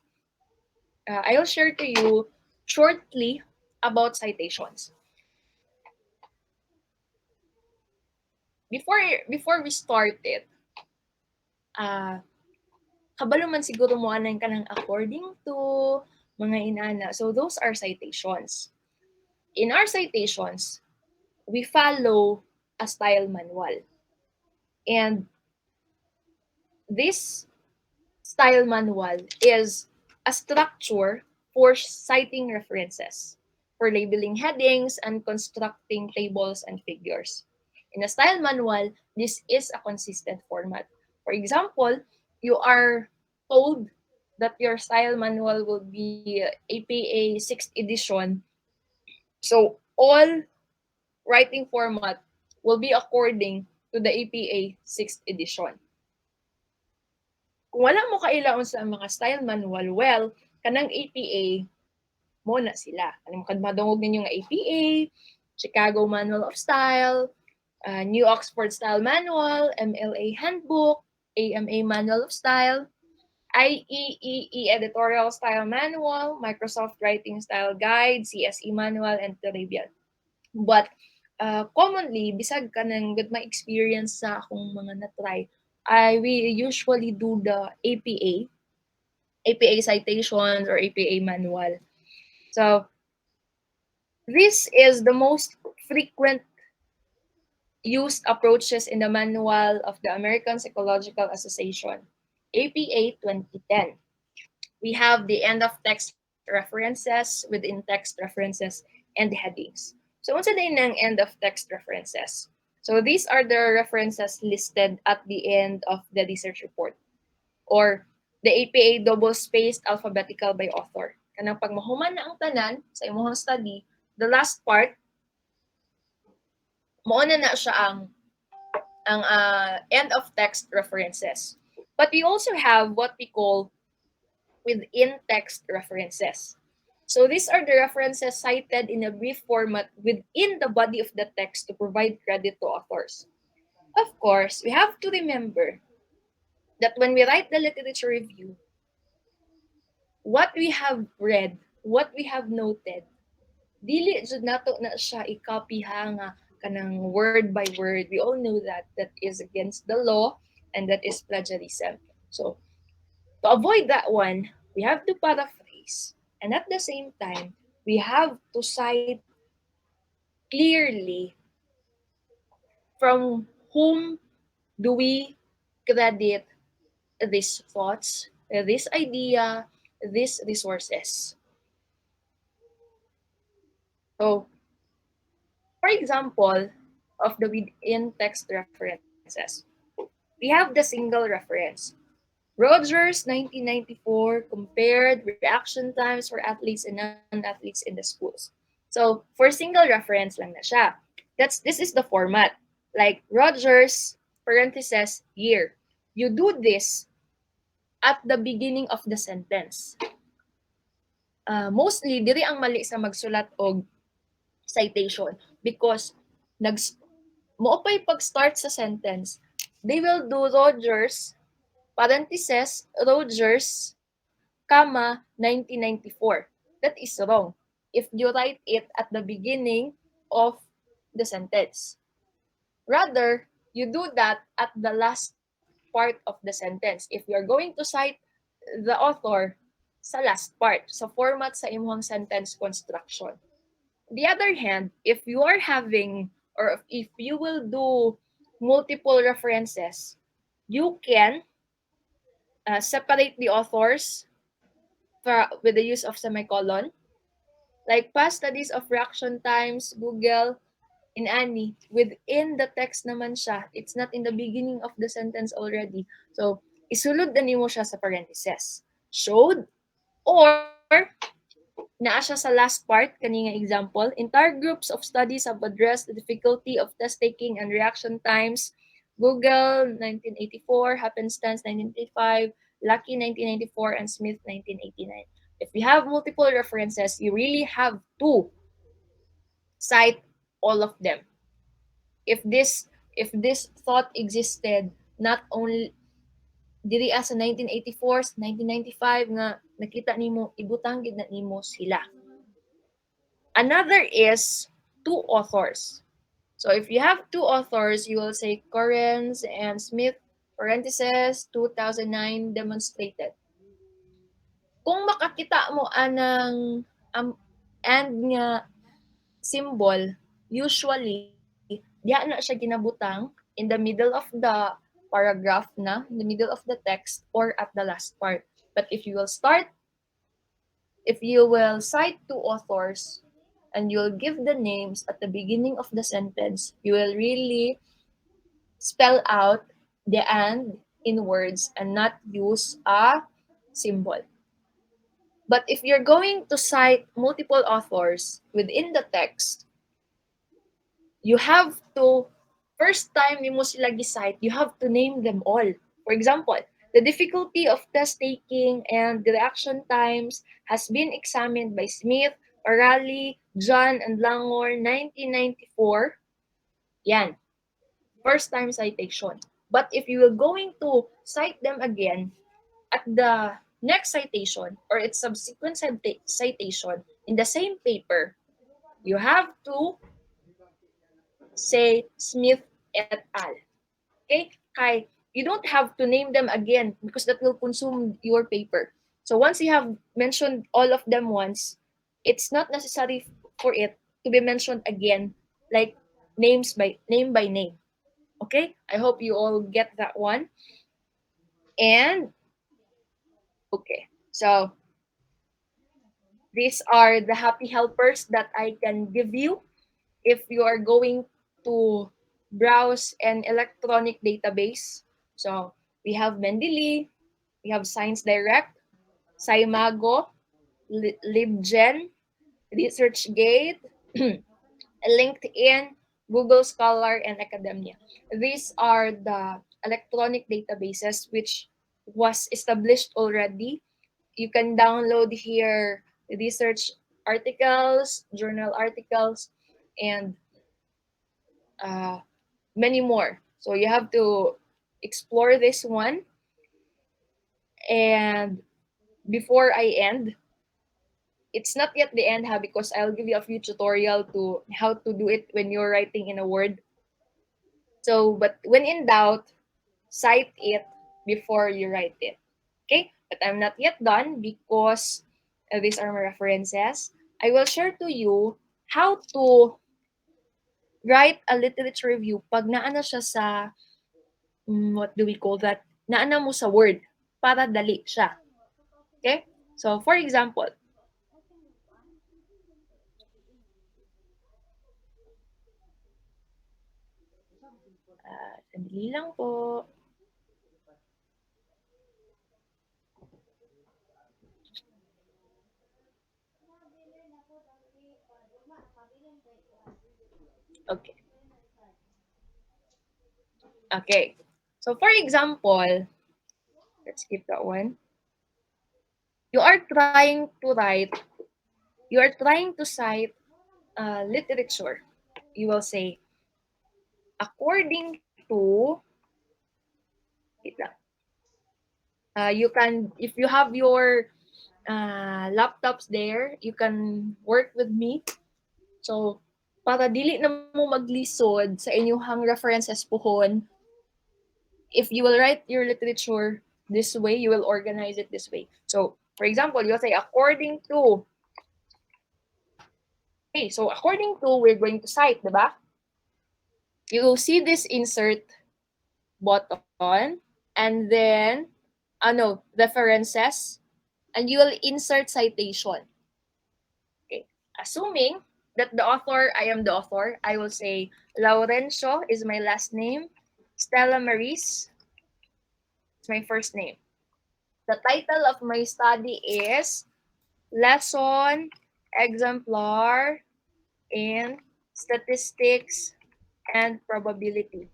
I'll share to you shortly about citations. Before we started, kabalo man siguro mo anay ka ng according to mga inana. So those are citations. In our citations, we follow a style manual. And this style manual is a structure for citing references, for labeling headings, and constructing tables and figures. In a style manual, this is a consistent format. For example, you are told that your style manual will be APA 6th edition. So all writing format will be according to the APA 6th edition. Kung wala mo kailaon sa mga style manual, well, kanang APA, mo na sila. Kanang madungog ninyo nga APA, Chicago Manual of Style, New Oxford Style Manual, MLA Handbook, AMA Manual of Style, IEEE Editorial Style Manual, Microsoft Writing Style Guide, CSE Manual, and Telebian. But commonly, bisag ka ng with my experience sa akong mga na-try, we usually do the APA citations or APA manual. So this is the most frequent used approaches in the manual of the American Psychological Association, APA 2010. We have the end of text references, within text references, and headings. So unsa day ng end of text references? So these are the references listed at the end of the research report, or the APA double-spaced alphabetical by author. Kanang pag mahuman na ang tanan sa imong study, the last part, mauna na siya ang end of text references. But we also have what we call within text references. So these are the references cited in a brief format within the body of the text to provide credit to authors. Of course, we have to remember that when we write the literature review, what we have read, what we have noted, dili jud nato na siya i-copy ha nga kanang word by word. We all know that that is against the law and that is plagiarism. So to avoid that one, we have to paraphrase, and at the same time, we have to cite clearly from whom do we credit these thoughts, this idea, these resources. So, for example, of the within text references, we have the single reference. Rogers 1994 compared reaction times for athletes and non-athletes in the schools. So, for single reference lang na siya. This is the format. Like Rogers parentheses year. You do this at the beginning of the sentence. Mostly diri ang mali sa magsulat og citation because moopay pag-start sa sentence. They will do Rogers parentheses Rogers, comma 1994. That is wrong if you write it at the beginning of the sentence. Rather, you do that at the last part of the sentence. If you're going to cite the author sa last part, sa format sa imong sentence construction. On the other hand, if you are having or if you will do multiple references, you can separate the authors with the use of semicolon. Like past studies of reaction times, Google, in Annie, within the text naman siya. It's not in the beginning of the sentence already. So, isulod na nimo siya sa parentheses. Showed, or naa siya sa last part, kaninga example, entire groups of studies have addressed the difficulty of test taking and reaction times. Google 1984, Happenstance 1985, Lucky 1994, and Smith 1989. If you have multiple references, you really have to cite all of them. If this thought existed not only diri sa 1984, 1995 nga nakita nimo ibutang gid na nimo sila. Another is two authors. So if you have two authors, you will say Correns and Smith, parentheses, 2009 demonstrated. Kung makakita mo anang and nga symbol, usually diha na siya ginabutang in the middle of the paragraph na, in the middle of the text or at the last part. But if you will start If you will cite two authors and you'll give the names at the beginning of the sentence, you will really spell out the and in words and not use a symbol. But if you're going to cite multiple authors within the text, you have to, first time ni mo sila gi-cite, you have to name them all. For example, the difficulty of test taking and the reaction times has been examined by Smith, Parali, John, and Langor, 1994. Yan. First time citation. But if you are going to cite them again at the next citation or its subsequent citation in the same paper, you have to say Smith et al. Okay? Kay, you don't have to name them again because that will consume your paper. So once you have mentioned all of them once, it's not necessary for it to be mentioned again, like name by name. Okay? I hope you all get that one. And okay, so these are the happy helpers that I can give you if you are going to browse an electronic database. So we have Mendeley, we have Science Direct, Scimago, LibGen, ResearchGate, LinkedIn, Google Scholar, and Academia. These are the electronic databases which was established already. You can download here research articles, journal articles, and uh, many more. So you have to explore this one. And before I end, it's not yet the end, because I'll give you a few tutorial to how to do it when you're writing in a Word. So, but when in doubt, cite it before you write it. Okay? But I'm not yet done because these are my references. I will share to you how to write a literature review pag naana siya sa, what do we call that? Naana mo sa Word para dali siya. Okay? So, for example, sandali lang po. Okay. Okay. So, for example, let's skip that one. You are trying to write, you are trying to cite literature. You will say, according to, wait lang. You can, if you have your laptops there, you can work with me. So, para dili na mo maglisod sa inyong references pohon, if you will write your literature this way, you will organize it this way. So, for example, you'll say, according to, okay, so according to, we're going to cite, diba? You will see this insert button, and then, references, and you will insert citation. Okay, assuming that the author, I am the author, I will say, Laurencio is my last name, Stella Maris is my first name. The title of my study is Lesson Exemplar in Statistics and Probability.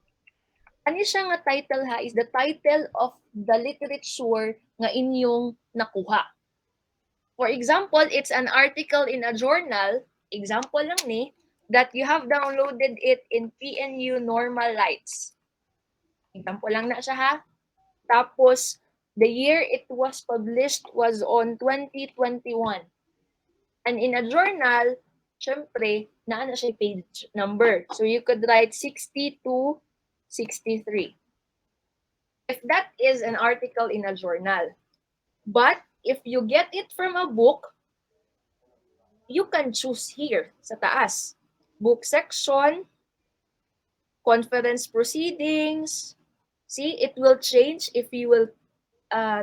Ano siya nga title ha is the title of the literature nga inyong nakuha. For example, it's an article in a journal, example lang ni, that you have downloaded it in PNU Normal Lights. Example lang na siya ha. Tapos, the year it was published was on 2021. And in a journal, syempre, na siya page number. So you could write 60 to 63. If that is an article in a journal. But if you get it from a book, you can choose here sa taas. Book section, conference proceedings. See, it will change if you will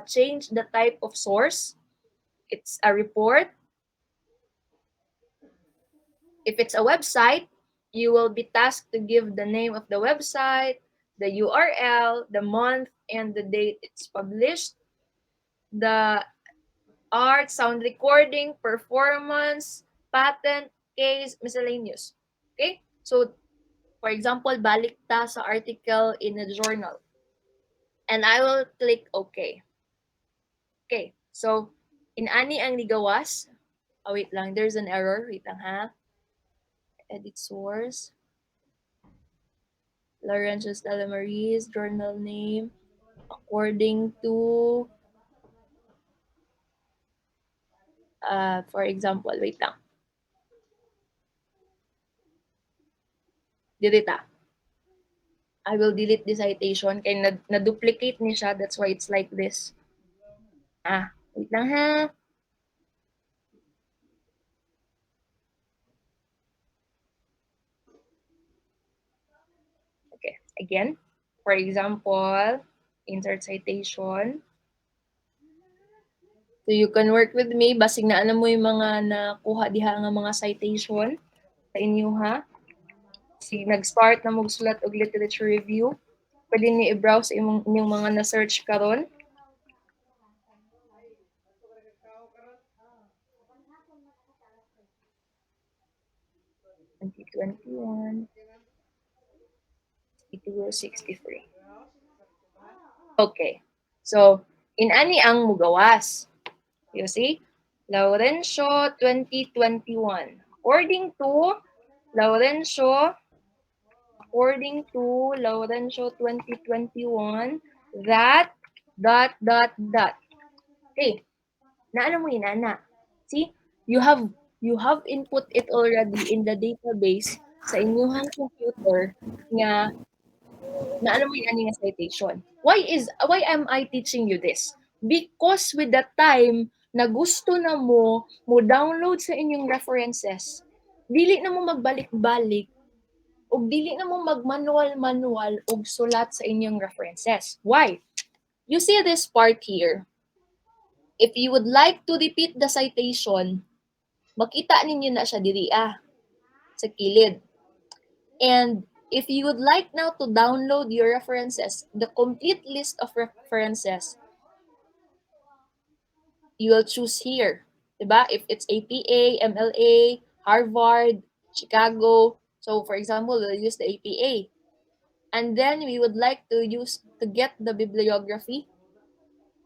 change the type of source. It's a report, If it's a website, you will be tasked to give the name of the website, the URL, the month, and the date it's published, the art, sound recording, performance, patent, case, miscellaneous. Okay? So, for example, balik ta sa article in a journal. And I will click OK. Okay. So, in ani ang nigawas. Oh, wait lang. There's an error. Wait lang ha. Edit source. Laurentius Delamari's journal name. According to, for example, wait lang. Delete ah. I will delete the citation kaya na-duplicate ni siya. That's why it's like this. Wait lang ha. Okay, again. For example, insert citation. So you can work with me. Basig na alam mo yung mga nakuha diha nga mga citation sa inyo ha. Si nag-start na magsulat og literature review. Pwede ni i-browse inyong mga na-search karon. 2021, 6263. Okay. So, in ani ang mugawas. You see? Laurencio 2021. Laurencio, according to Laurencio 2021, that, dot. Okay. Naano mo yun, Ana? See? You have input it already in the database sa inyong computer nga naano mo yun ani nga citation. Why am I teaching you this? Because with the time na gusto na mo download sa inyong references, dili na mo magbalik-balik ug dili na mo mag-manual og sulat sa inyong references. Why? You see this part here. If you would like to repeat the citation, makita ninyo na siya diri sa kilid. And if you would like now to download your references, the complete list of references, you will choose here. Diba? If it's APA, MLA, Harvard, Chicago. So for example, we'll use the APA. And then we would like to get the bibliography.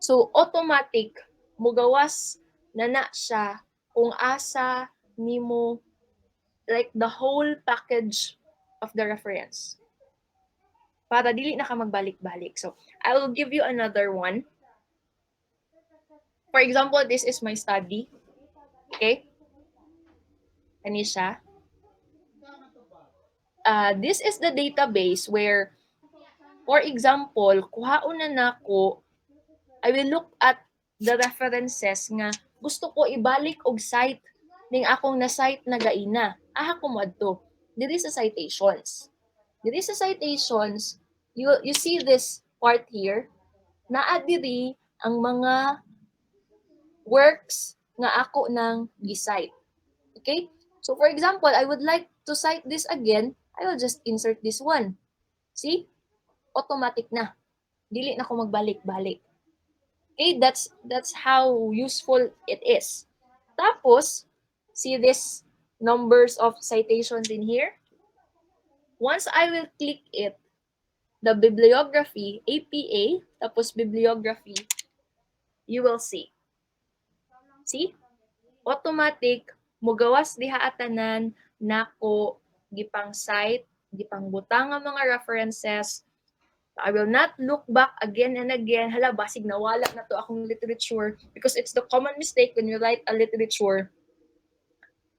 So automatic, mugawas na siya kung asa nimo like the whole package of the reference. Para dili na ka magbalik-balik. So, I will give you another one. For example, this is my study. Okay? Kani siya. This is the database where, for example, kuhaon na nako, I will look at the references nga gusto ko ibalik og site ning akong na-site na gaina. Ko mo adto. Diri sa citations. Diri sa citations, you see this part here, naa diri ang mga works nga ako nang gi-cite. Okay? So for example, I would like to cite this again, I will just insert this one. See? Automatic na. Dili na ko magbalik-balik. Okay, that's how useful it is. Tapos, see this numbers of citations in here? Once I will click it, the bibliography, APA, tapos bibliography, you will see. See? Automatic, mugawas diha atanan, nako, gipang cite, gipang butang nga mga references. I will not look back again and again. Hala, basig nawala na to akong literature because it's the common mistake when you write a literature.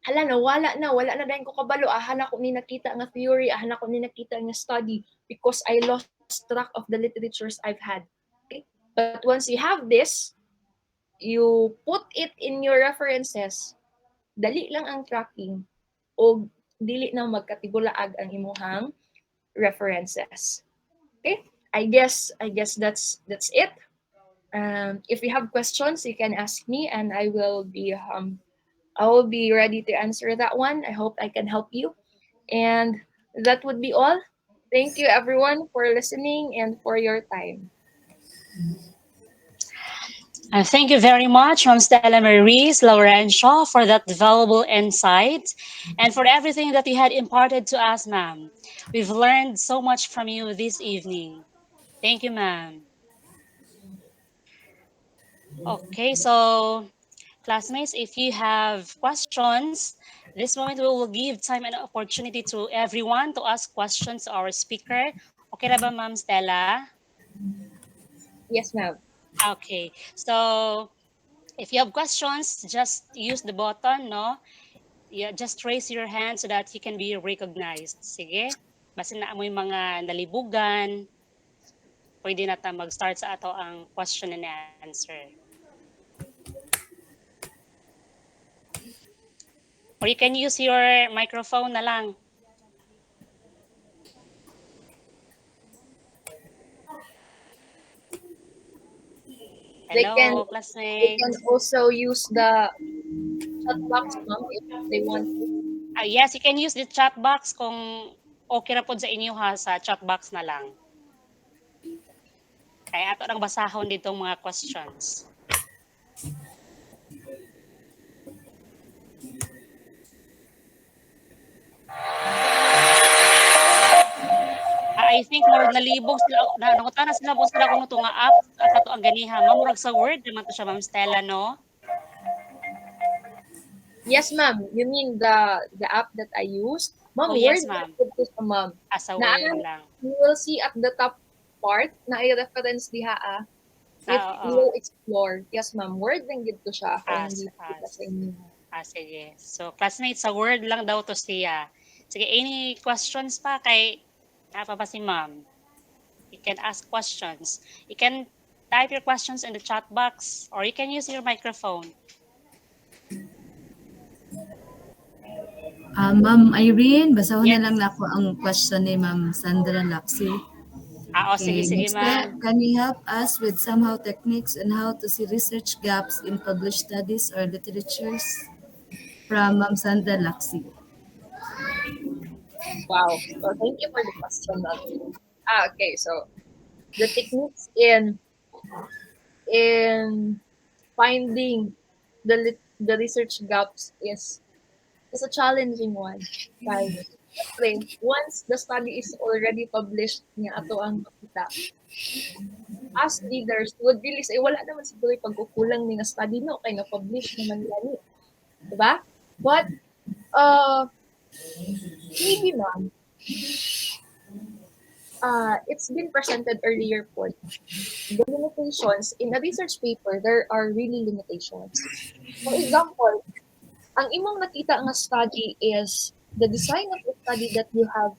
Hala, nawala na. Wala na dahil ko kabalo. Hana ko ni nakita nga theory. Hana ko ni nakita nga study because I lost track of the literatures I've had. Okay? But once you have this, you put it in your references, dali lang ang tracking o dili na magkatibulaag ang imuhang references. Okay? I guess that's it. If you have questions, you can ask me and I will be I will be ready to answer that one. I hope I can help you. And that would be all. Thank you, everyone, for listening and for your time. And thank you very much, Ma'am Stella Marie, Laura, and Shaw, for that valuable insight and for everything that you had imparted to us, ma'am. We've learned so much from you this evening. Thank you, ma'am. Okay, so classmates, if you have questions, this moment we will give time and opportunity to everyone to ask questions to our speaker. Okay na ba, Ma'am Stella? Yes, ma'am. Okay, so if you have questions, just use the button, no? Yeah, just raise your hand so that you can be recognized. Sige? Basta na mo yung mga nalibugan, pwede na ta mag-start sa ato ang question and answer. Or you can use your microphone na lang. They can Hello, they can classmates. also use the chat box, ma'am, if they want to. Yes, you can use the chat box kung okay ra pod sa inyo ha, sa chat box na lang. Kaya ato nang basahon dito mga questions. I think murag nalibog sila na nangutana sila kung sila kuno to nga app kato ang ganiha. Murag sa Word naman to siya, Ma'am Stella, no? Yes, ma'am. You mean the app that I use? Oh, Ma'am, yes, Word ma'am. lang po sa ma'am. As a Na Word lang. you will see at the top part na i-reference diha if you Oo. will explore. Yes, ma'am. Word lang gid to siya kung As hindi kita sa as. inyo. Sige. So, classmates, sa Word lang daw to siya. Sige, any questions pa kay apa pa si Ma'am? You can ask questions. You can type your questions in the chat box or you can use your microphone. Ma'am Irene, basahon na lang Yes. na ako ang question ni Ma'am Sandra Laksi. Sige, Okay, sige, next step, ma'am. can you help us with somehow techniques on how to see research gaps in published studies or literatures? From Ma'am Sandra Laksi. Wow. So thank you for the question, ma'am. Okay. So the techniques in finding the research gaps is a challenging one. Guys, syempre, once the study is already published niya ato ang makita, as leaders, would really say, wala naman siguro yung pagkukulang ni nga study no, kay na-publish naman nila ni. Diba? But, maybe ma'am, it's been presented earlier po. The limitations, in a research paper, there are really limitations. For example, ang imong nakita nga study is the design of the study that you have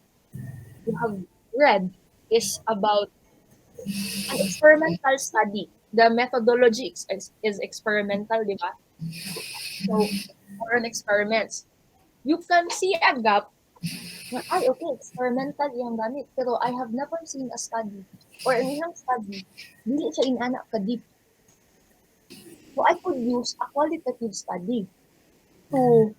read is about an experimental study. The methodology is experimental, di ba? So, for an experiments, you can see a gap na, ay, okay, experimental yung gamit. Pero I have never seen a study or an ihang study, dili siya inanak ka deep. So, I could use a qualitative study to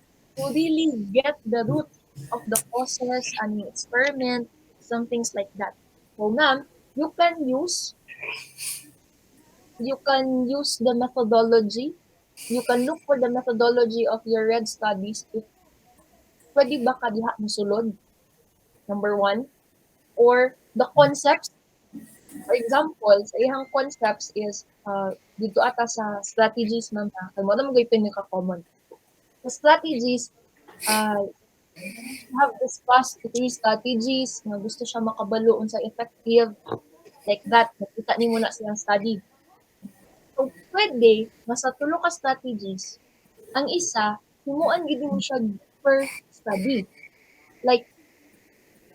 really get the root of the causes and experiment, some things like that. So, ma'am, you can use the methodology. You can look for the methodology of your read studies if pwede ba ka diha mosulod, number one. Or the concepts, for example, sa ihang concepts is dito ata sa strategies man ta. Kay mo na magay pinaka-common. Sa strategies, uh, have discussed three strategies na gusto siya makabalo unsa effective, like that. Nakita ni mo na silang study. So, pwede, nasa tulo ka strategies, ang isa, himuan gid mo siya per study. Like,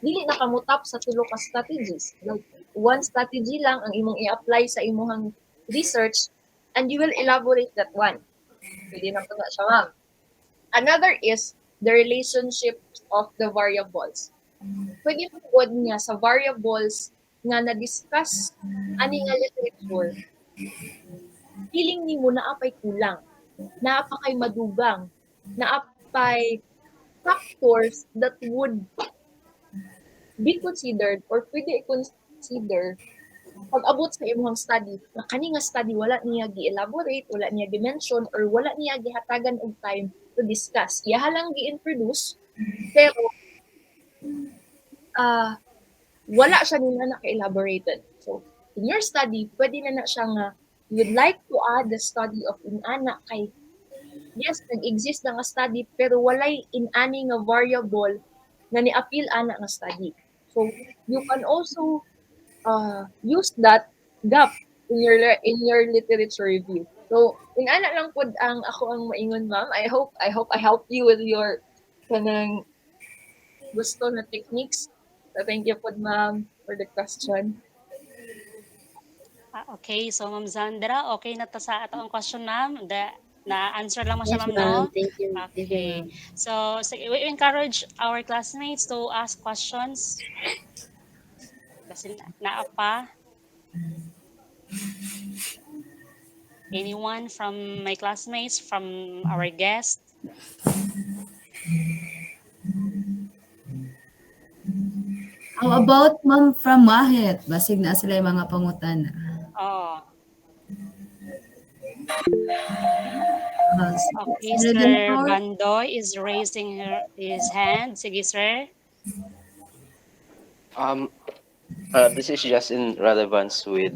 dili na kamutap sa tulo ka strategies. Like, one strategy lang ang imong i-apply sa imong research and you will elaborate that one. Pwede na po na siya, ma'am. Another is the relationship of the variables. Pwede mo niya sa variables nga na-discuss ani nga literature, feeling ni mo na apay kulang, na apa kay madugang, naapay factors that would be considered or pwede i-consider pag-abot sa imong study na kani nga study wala niya gi-elaborate, wala niya gi-mention, or wala niya gihatagan og time to discuss. Iyaha lang gi-introduce, pero ah wala siya nila naka-elaborated. So, in your study, pwede na siya nga you would like to add the study of inana kay yes, nag-exist na nga study pero walay inani nga variable nga ni-appeal ana nga study. So, you can also use that gap in your literature review. So, inana lang pud ang ako ang maingon, ma'am. I hope I help you with your kanang gusto na techniques. So, thank you pud, ma'am, for the question. Okay, so Ma'am Zandra, okay na ta sa ato ang question, ma'am. Na-answer lang mo siya, Yes, ma'am, no? ma'am. Thank you. Thank you, Okay. ma'am. So we encourage our classmates to ask questions. Kasi naa pa. Anyone from my classmates, from our guest? How about Ma'am from Mahit? Basig na sila yung mga pangutana. Oh, okay, Sir Sir Ganapor? Bandoy is raising his hand. Sige, sir. Um, this is just in relevance with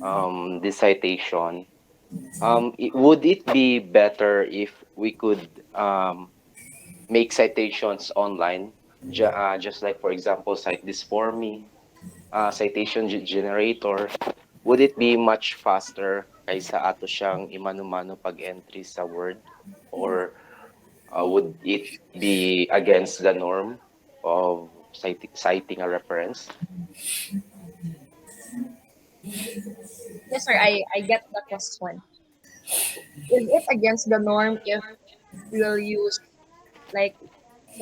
the citation. Would it be better if we could make citations online? Just like, for example, cite this for me, citation generator. Would it be much faster kaysa ato siyang imano-mano pag-entry sa Word? Or would it be against the norm of citing a reference? Yes, sir, I get the question. Is it against the norm if we'll use like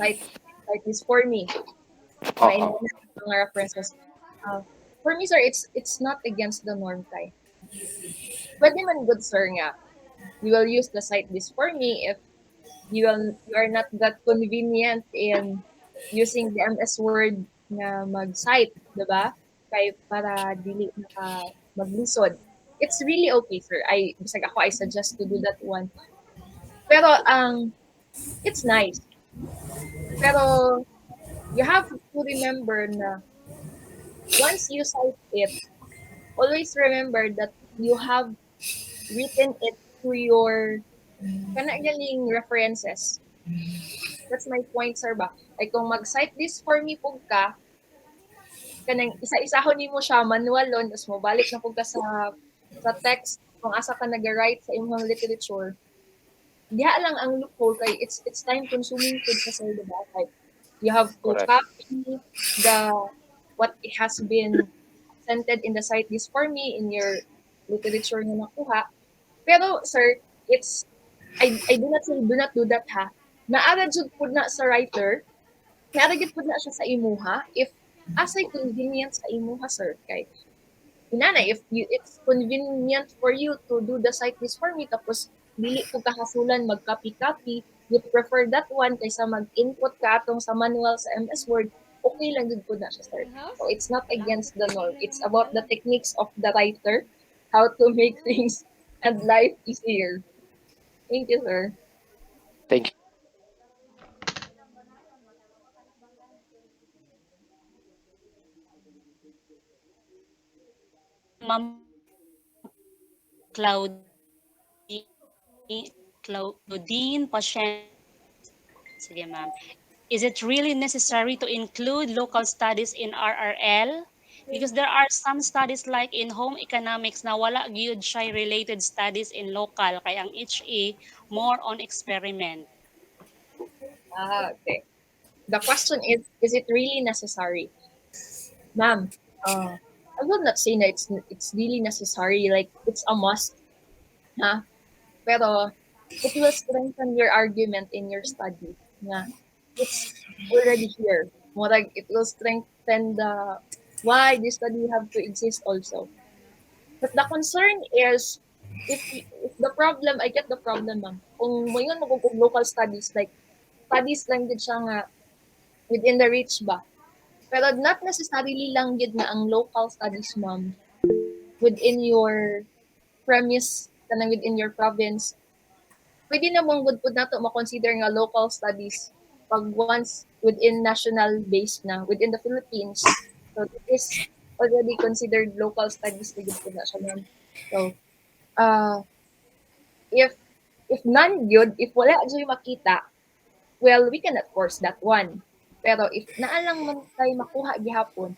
like like this for me mga Uh-huh. mga references? Uh, for me, sir, it's not against the norm kay. Pwede man good, sir, nga. You will use the site this for me if you are not that convenient in using the MS Word na mag-site, 'di ba? Kay para dili naka maglisod. It's really okay, sir. Bisag ako, I suggest to do that one. Pero it's nice. Pero you have to remember na once you cite it, always remember that you have written it to your kana galing references. That's my point, sir ba? Ay kung mag-cite this for me pug ka, kanang isa-isahon nimo siya manualon tapos mo balik na pug ka sa text kung asa ka nag-write sa imong literature. Diha lang ang loophole kay it's time consuming food sa sir, diba? Like, you have to Correct. copy the what it has been presented in the site this for me in your literature na nakuha. Pero sir, it's I do not say do not do that, ha. Naara jud pud na sa writer, naara jud pud na siya sa imuha if asay convenient sa imuha, sir, kay inana if you it's convenient for you to do the site this for me tapos dili ko kahasulan mag-copy-copy, you prefer that one kaysa mag-input ka atong sa manual sa MS Word, okay lang jud pud na siya, sir. So it's not against the norm. It's about the techniques of the writer, how to make things and life easier. Thank you, sir. Thank you. Ma'am Claudine Pasyente. Sige, ma'am. Is it really necessary to include local studies in RRL? Because there are some studies like in home economics na wala gyud siya related studies in local kay ang HE more on experiment. Okay. The question is it really necessary? Ma'am, I would not say that it's really necessary, like it's a must, ha? Pero it will strengthen your argument in your study. Na it's already here. More like it will strengthen the why this study have to exist also. But the concern is if the problem, I get the problem, ma'am. Kung moingon mo kung local studies, like, studies lang gid siya nga within the reach ba. Pero not necessarily lang gid nga ang local studies, ma'am, within your premise, kanang within your province. Pwede namang good pud nato ma-consider nga local studies pag once within national base na, within the Philippines. So, it is already considered local studies na gid pud na siya, ma'am. So, uh, if none yun, if wala dyan makita, well, we cannot force that one. Pero if naalang man tayo makuha gihapon,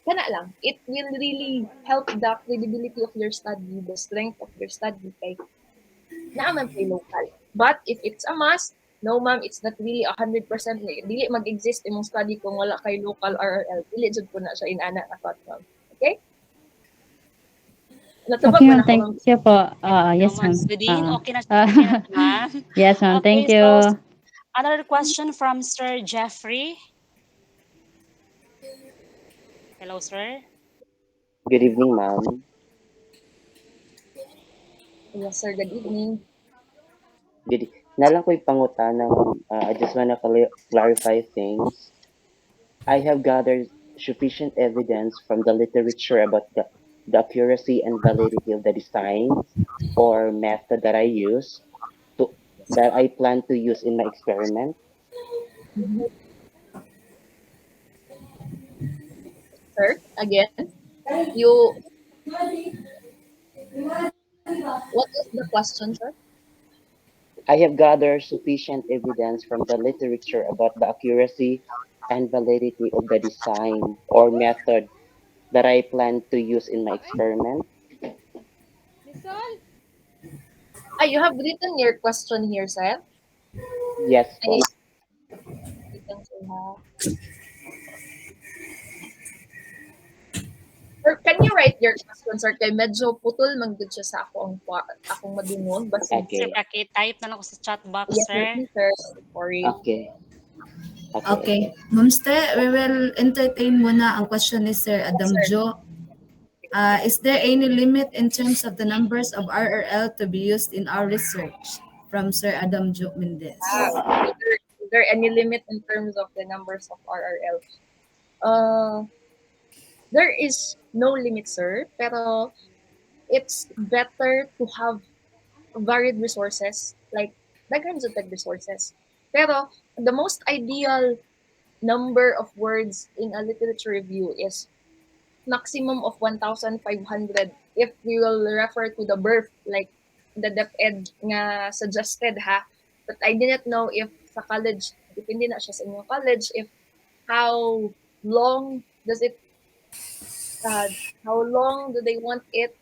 kana lang, it will really help the credibility of your study, the strength of your study, kay naaman tayo local. But if it's a must, no ma'am, it's not really 100%, dili mag-exist imong study kung wala kay local RRL. Dili jud ko na siya inana na thought, ma'am. Okay? Natubag Okay, man ma'am. ako, Thank ma'am. you po. No, Yes, Ma'am ma'am. Sudin, okay na, Uh, okay na to, ma'am. yes, ma'am. Okay, Thank you. so another question from Sir Jeffrey. Hello, sir. Good evening, ma'am. Yes, sir. Good evening. Good. Nalang ko'y pangutana, ma'am. I just wanna clarify things. I have gathered sufficient evidence from the literature about the accuracy and validity of the designs or method that I use to that I plan to use in my experiment. Mhm. Sir, again, you, what is the question, sir? I have gathered sufficient evidence from the literature about the accuracy and validity of the design or method that I plan to use in my experiment. Ah, you have written your question here, sir. Yes I po. think so, ha? Or can you write your question, sir? Kay medyo putol man gud siya sa akong madungog. Basig, Sir, Okay. paki-type na lang ko sa chat box, yes, sir. please, sir. Sorry. Okay. Okay. Okay. Okay. Mumste, we will entertain muna ang question ni Sir Yes, Adam sir. Jo. Is there any limit in terms of the numbers of RRL to be used in our research? From Sir Adam Jo Mendez. Is there any limit in terms of the numbers of RRL? There is no limit, sir. Pero it's better to have varied resources, like daghan jud tag resources. Pero the most ideal number of words in a literature review is maximum of 1,500 if we will refer to the birth, like the DepEd nga suggested, ha. But I didn't know if sa college, depende na siya sa inyong college, if how long does it, uh, how long do they want it,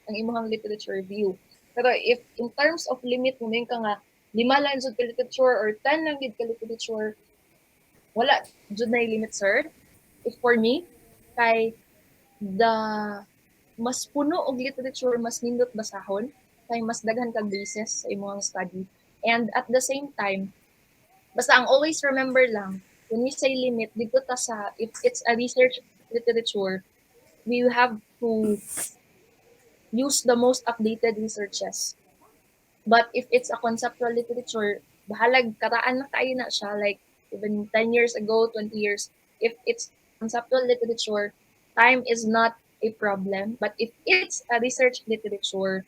ang imong literature review. Pero if in terms of limit, mo ka nga, 5 lang jud ka literature or 10 lang gid ka literature, wala jud na limit, sir. If for me, kay the mas puno og literature, mas nindot basahon, kay mas daghan kag basis sa imong study. And at the same time, basta ang always remember lang, when we say limit, dito ta sa, if it's a research literature, we have to use the most updated researches. But if it's a conceptual literature, bahalag karaan na kayo na siya, like even 10 years ago, 20 years. If it's conceptual literature, time is not a problem. But if it's a research literature,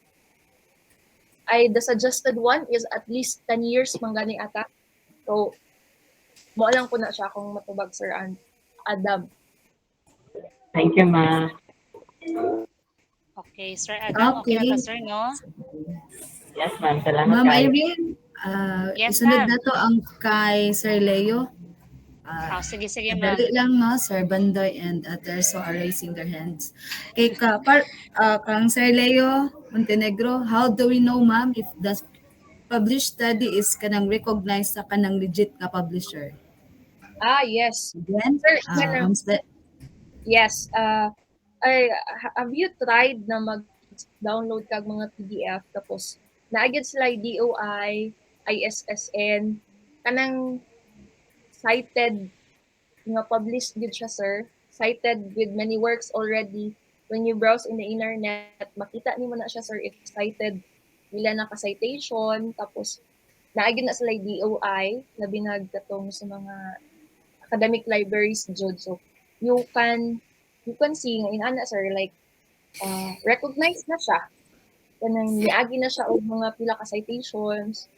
the suggested one is at least 10 years mangganing ata. So, mo lang ko na siya kung matubag, Sir Adam. Thank you, ma'am. Okay, Sir Adam, okay na ta, Okay. sir, no? Yes, ma'am. Salamat Ma'am kayo. Irene, Yes, isunod ma'am. na to ang kay Sir Leo. Oh, sige, sige, Dali ma'am. lang, no? Sir Bandoy and Terso are raising their hands. Kay kang Sir Leo Montenegro, how do we know, ma'am, if the published study is kanang recognized sa kanang legit nga publisher? Ah, yes. Again, Sir, kana, ma'am, yes. Have you tried na mag-download kag mga PDF tapos naagad sila yung DOI, ISSN, kanang cited nga published gud siya, sir. Cited with many works already. When you browse in the internet, makita nimo na siya, sir, if cited wala na ka citation, tapos naagi na sila DOI, labi nagkatong sa mga academic libraries jud. So you can see nga inana sir like recognized na siya kanang niagi na siya og mga pila ka citations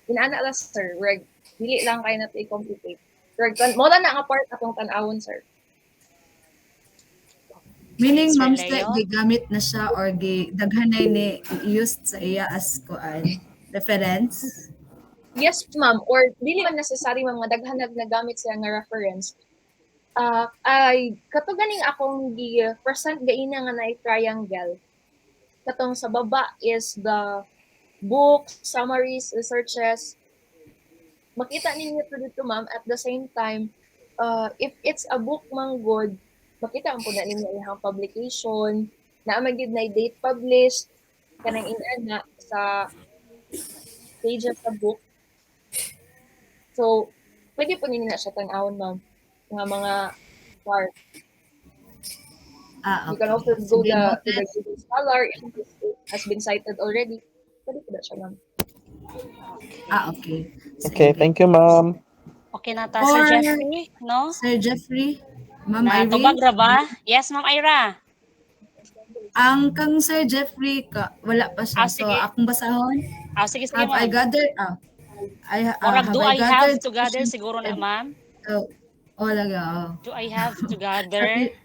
inana la sir reg dili lang kay na i-complicate reg mo na nga part atong tan-awon sir. Okay, Meaning, Sir ma'am, Leo. gigamit na siya or daghanay ni used sa iya as kuan reference. Yes ma'am, or dili man necessary mga daghan nagamit siya nga reference. Ay katong ganing akong gi present gaina nga na triangle katong sa baba is the books, summaries, researches. Makita ninyo to dito ma'am at the same time if it's a book man good makita man po na ninyo iyang publication na magid na date published kanang inana sa pages sa book. So pwede po ninyo na siya tan-awon ma'am nga mga part. You can Okay. also go Sige, to the noted. Google Scholar if it has been cited already. Pwede po na siya ma'am. Okay. Okay. Okay, Sige. thank you, ma'am. Okay na ta, Sir For Jeffrey, no? Sir Jeffrey, Ma'am Na tubag Irene, ra ba? Yes, Ma'am Ira. ang kang Sir Jeffrey ka, wala pa siya. So, Sige. akong basahon. Sige, sige, Have I ma'am. gathered, Murag have do I I have gathered to gather sufficient, siguro na, ma'am? oh, wala ga, Do I have to gather? Suffi-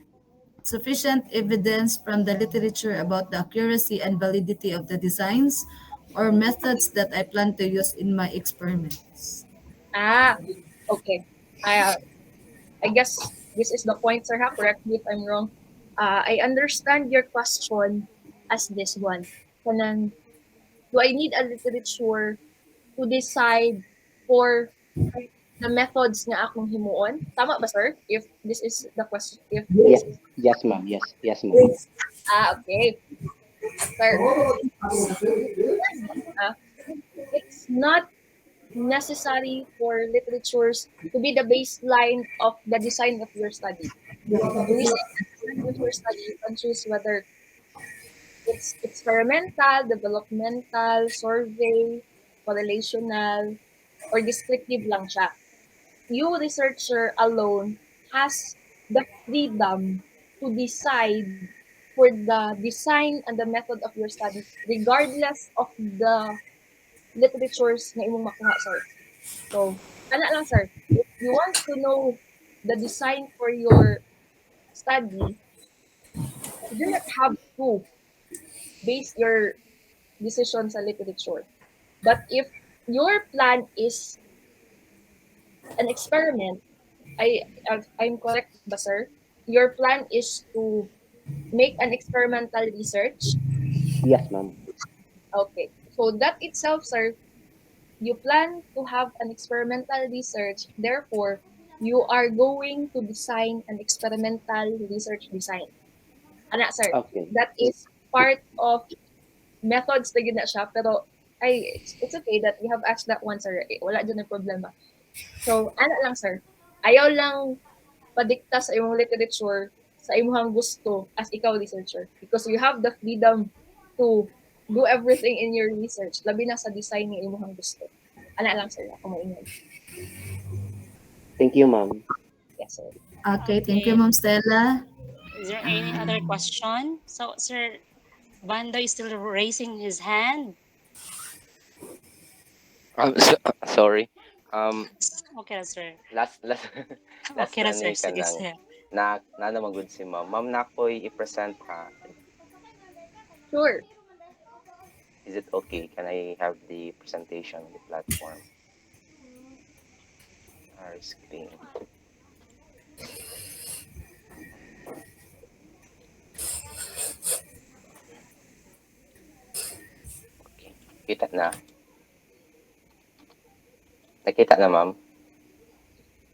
sufficient evidence from the literature about the accuracy and validity of the designs or methods that I plan to use in my experiments. Okay. I guess this is the point, sir. Ha? Correct me if I'm wrong. I understand your question as this one. Kanang, do I need a literature to decide for the methods nga akong himuon? Tama ba, sir? If this is the question, if Yes, this is yes, ma'am. Yes, yes, ma'am. okay, sir. Uh, it's not necessary for literatures to be the baseline of the design of your study. To design the design of your study, you can choose whether it's experimental, developmental, survey, correlational, or descriptive lang siya. You, researcher alone, has the freedom to decide for the design and the method of your study regardless of the literatures na imong makuha, sir. So, kana lang, sir. If you want to know the design for your study, you do not have to base your decision sa literature. But if your plan is an experiment, I'm correct ba, sir? Your plan is to make an experimental research. Yes, ma'am. Okay. So that itself, sir, you plan to have an experimental research. Therefore, you are going to design an experimental research design. Ana, sir, Okay. that is part of methods na gina siya. Pero, it's okay that you have asked that one, sir. Wala dyan ang problema. So, ana lang, sir. Ayaw lang padikta sa imong literature sa imong gusto as ikaw researcher because you have the freedom to do everything in your research labi na sa design ng imong gusto. Ana lang sir ako moingon. Thank you, ma'am. Yes sir. Okay, thank you, Okay. Ma'am Stella. Is there any other question? So, Sir Bando is still raising his hand. Sorry. Um, Okay, sir. last last Okay na, sir. ani ka Sige, nang sir. na naman good si ma'am. Ma'am na ko'y i-present ha. Sure. Is it okay? Can I have the presentation on the platform? Our screen. Okay. Kita na. Nakita na, ma'am?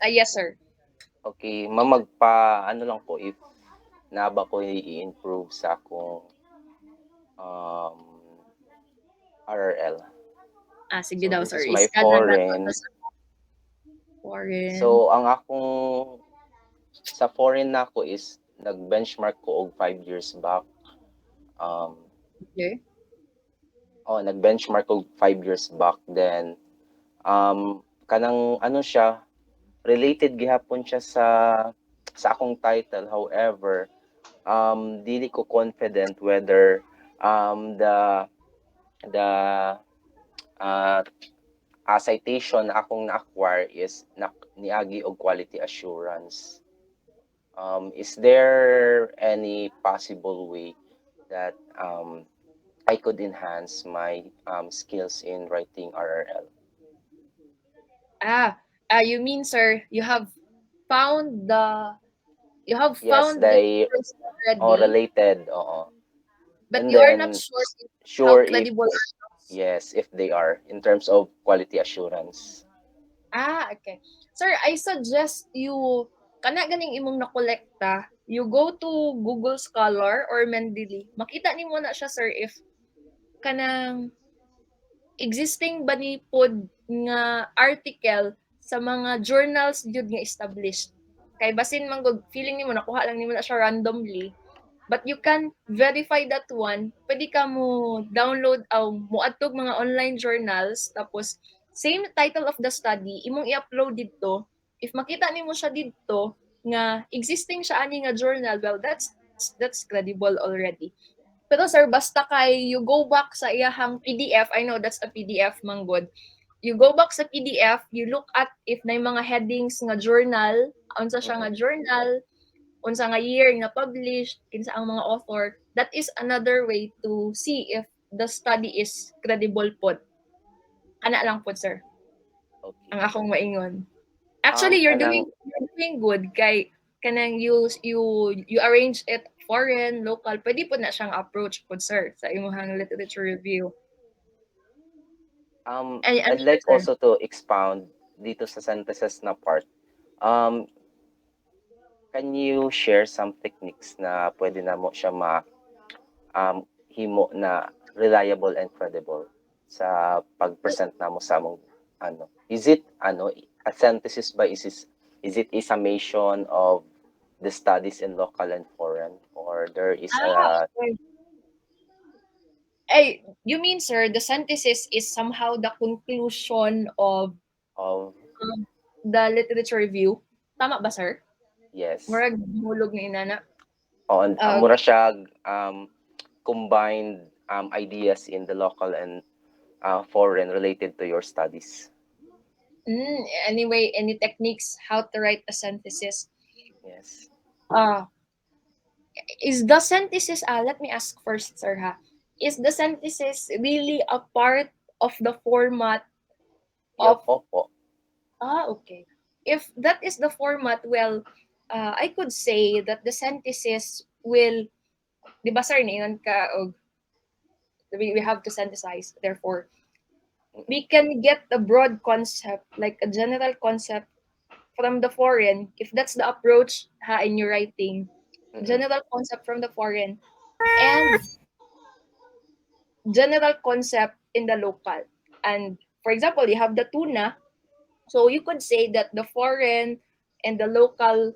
Yes sir. Okay, ma'am, ano lang po if naba ko i-improve sa akong um, RRL. Sige So, daw this sir. is my Iscan na nato foreign. sa foreign. So, ang akong sa foreign na ako is nag-benchmark ko og 5 years back. Um, Okay. nag-benchmark og 5 years back. Then kanang ano siya, related gihapon siya sa akong title. However, dili ko confident whether the uh, citation na akong na-acquire is niagi og quality assurance. Is there any possible way that I could enhance my skills in writing RRL? You mean, sir, found the you have Yes, found the they source are already, related, oo. but And you are not then sure how sure if credible are those. yes, if they are in terms of quality assurance. Okay. Sir, I suggest you kana ganing imong nakolekta, you go to Google Scholar or Mendeley. Makita nimo na siya, sir, if kanang existing ba ni pod nga article sa mga journals jud nga established. Kay basin man gud feeling nimo nakuha lang nimo na siya randomly, but you can verify that one. Pwede ka mo download mo adtog mga online journals tapos same title of the study imong i-upload didto. If makita nimo siya didto nga existing siya ani nga journal, well that's credible already. Pero sir, basta kay you go back sa iyahang PDF, I know that's a PDF manggod. You go back sa PDF, you look at if na mga headings nga journal, unsa siya nga Mm-mm. journal, unsa nga year nga published, kinsa ang mga author. That is another way to see if the study is credible pod. Ana lang pod, sir, Okay. ang akong maingon. Actually, Kanang you're doing good kay kanang you arrange it foreign, local. Pwede po na siyang approach pod, sir, sa imong literature review. Ay, ano I'd siya, like sir? also to expound dito sa synthesis na part. Um, can you share some techniques na pwede na mo siya himo na reliable and credible sa pag-present na mo sa mong ano? Is it a synthesis ba is it a summation of the studies in local and foreign, or there is a Okay. Ay, you mean, sir, the synthesis is somehow the conclusion of of the literature review? Tama ba, sir? yes, Murag hulog ni inana. mura Okay. siya combined ideas in the local and foreign related to your studies. Anyway, any techniques how to write a synthesis? Yes. Uh, is the synthesis, let me ask first, sir, ha? Is the synthesis really a part of the format Yup, of, opo. okay. If that is the format, well, I could say that the synthesis will, di ba, sir, ningon ka, og, we have to synthesize, therefore, Mm-mm. we can get a broad concept, like a general concept from the foreign, if that's the approach in your writing, Mm-mm. general concept from the foreign, and general concept in the local. And for example, you have the tuna, so you could say that the foreign and the local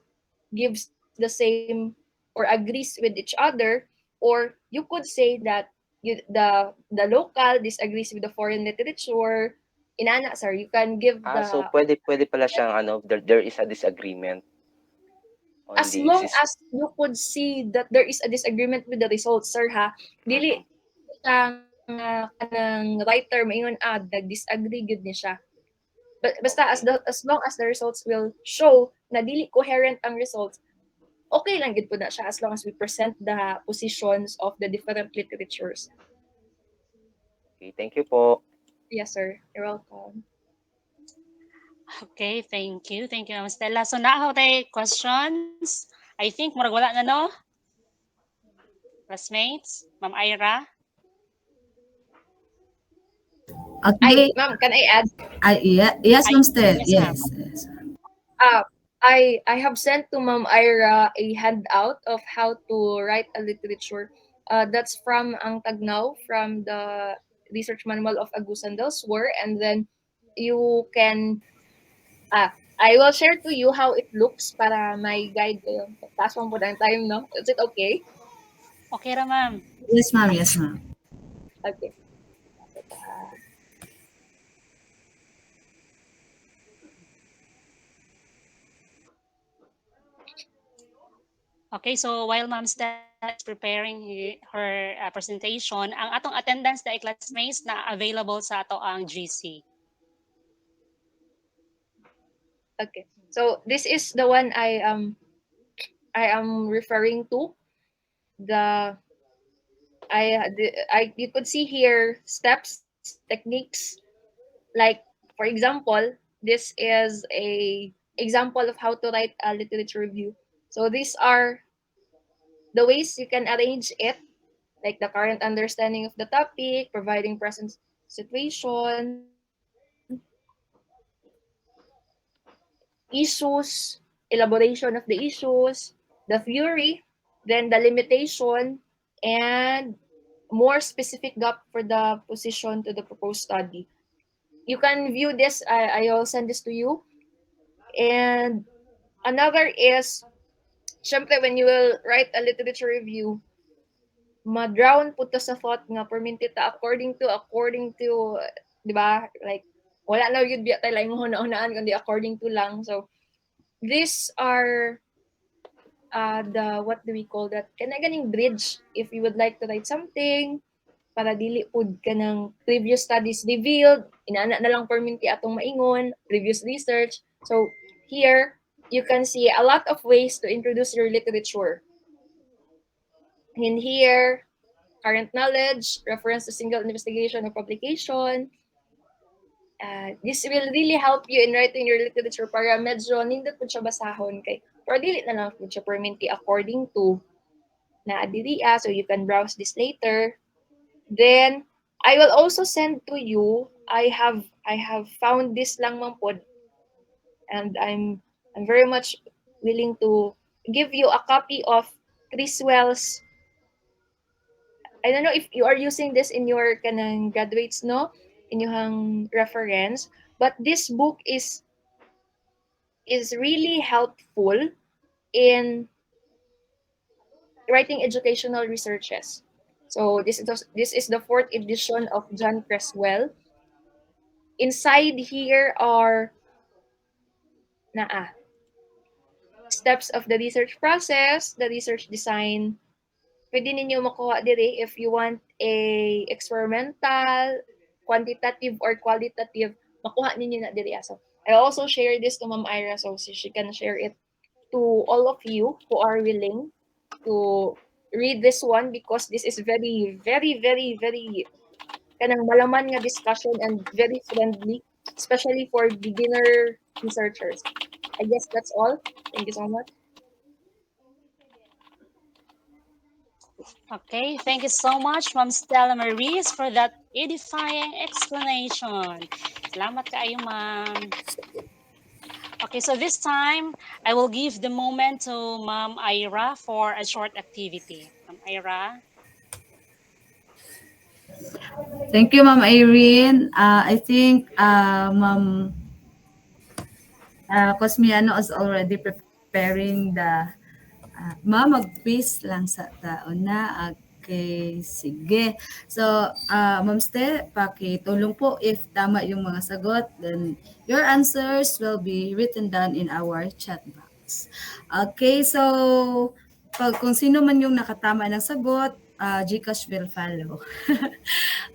gives the same or agrees with each other, or you could say that the local disagrees with the foreign literature. Inana, sir, you can give So the pwede pala siyang there is a disagreement on as the long exist. as you could see that there is a disagreement with the results, sir, ha, dili Mm-mm. kanang writer maingon nag-disagree gud ni siya. Basta Okay. as long as the results will show na dili coherent ang results, okay lang gid po na siya as long as we present the positions of the different literatures. Okay, thank you po. Yes, sir. You're welcome. Okay, thank you. Thank you, Ma'am Stella. So now tayo questions. I think murag wala na no? Classmates, Ma'am Ira. Okay. Ma'am, can I add? Yes, Ay, Ma'am Stel. yes, ma'am. Yes. Uh, I have sent to Ma'am Ira a handout of how to write a literature. That's from ang tagnaw from the research manual of Agusan del Sur, and then you can I will share to you how it looks para may guide kayo. Taas mo po ang time, no? Is it okay? Okay ra, ma'am. Yes, ma'am. Yes, ma'am. Okay. Okay, so while Ma'am Stella is preparing her presentation, ang atong attendance na classmates na available sa ato ang GC. Okay. So this is the one I am referring to. The I you could see here steps, techniques, like for example, this is a example of how to write a literature review. So these are the ways you can arrange it, like the current understanding of the topic, providing present situation, issues, elaboration of the issues, the theory, then the limitation, and more specific gap for the position to the proposed study. You can view this, I will send this to you. And another is, syempre, when you will write a literature review, ma-drown po to sa thought nga perminted ta according to, di ba? Like, wala na yun biya tayo lang hunaan kundi according to lang. So, these are the, what do we call that? Kana ganing bridge if you would like to write something, para dili pud ka ng previous studies revealed, inana na lang perminti atong maingon, previous research. So, here, you can see a lot of ways to introduce your literature. In here, current knowledge, reference to single investigation or publication. This will really help you in writing your literature para medyo nindot po siya basahon kay pero dili na lang po siya perminti according to na adiriya, so you can browse this later. Then I will also send to you. I have found this lang man pod, and I'm very much willing to give you a copy of Criswell's. I don't know if you are using this in your kanang graduates, no, in yung reference, but this book is really helpful in writing educational researches. So this is the fourth edition of John Creswell. Inside here are naa steps of the research process, the research design. Pwede ninyo makuha dire if you want a experimental, quantitative or qualitative, makuha ninyo na dire. So I also share this to Ma'am Ira so she can share it to all of you who are willing to read this one, because this is very, very, very, very kanang malaman nga discussion and very friendly, especially for beginner researchers. I guess that's all. Thank you so much. Okay, thank you so much, Ma'am Stella Maris, for that edifying explanation. Salamat kaayo, Ma'am. Okay, so this time, I will give the moment to Ma'am Ira for a short activity. Ma'am Ira? Thank you, Ma'am Irene. I think Ma'am Cosmiano is already preparing the mag-quiz lang sa taon na. Okay, sige. So, Ma'am Ste, pakitulong po if tama yung mga sagot. Then, your answers will be written down in our chat box. Okay, so, kung sino man yung nakatama ng sagot, Gcash will follow.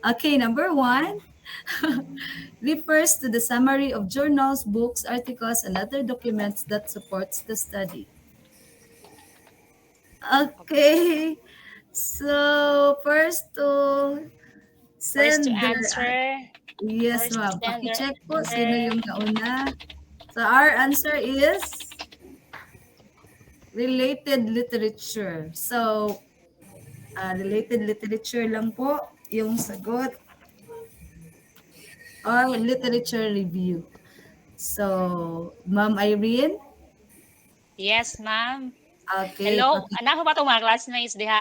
Okay, number 1. Refers to the summary of journals, books, articles, and other documents that supports the study. Okay. So, first to First to send their... answer. Yes, First to ma'am. send their Paki-check po sino answer. yung nauna. So, our answer is related literature. So, related literature lang po yung sagot or literature review. So, Ma'am Irene? Yes, ma'am. Okay. Hello, anak ko ba itong mga classmates diha,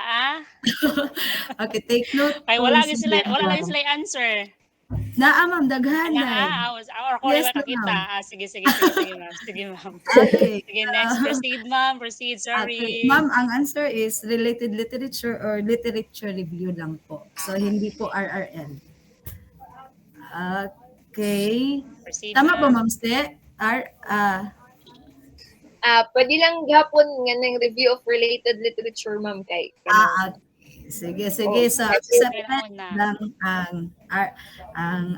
Okay, take note Kay kung sino wala ba. gyud sila answer. Naa, ma'am, daghanay. Or ako Yes, rin makakita. ma'am. Sige, ma'am. Sige, ma'am. Okay. Sige, next. Proceed, ma'am. Proceed. Okay. Sorry. Ma'am, ang answer is related literature or literature review lang po. So, hindi po RRL. Okay. Proceed, Tama ba, ma'am. Ma'am Ste? Pwede lang gapon nga ng review of related literature, ma'am, kay kanang Ah, sige, sige. oh, So, kasi May accepted nauna. lang ang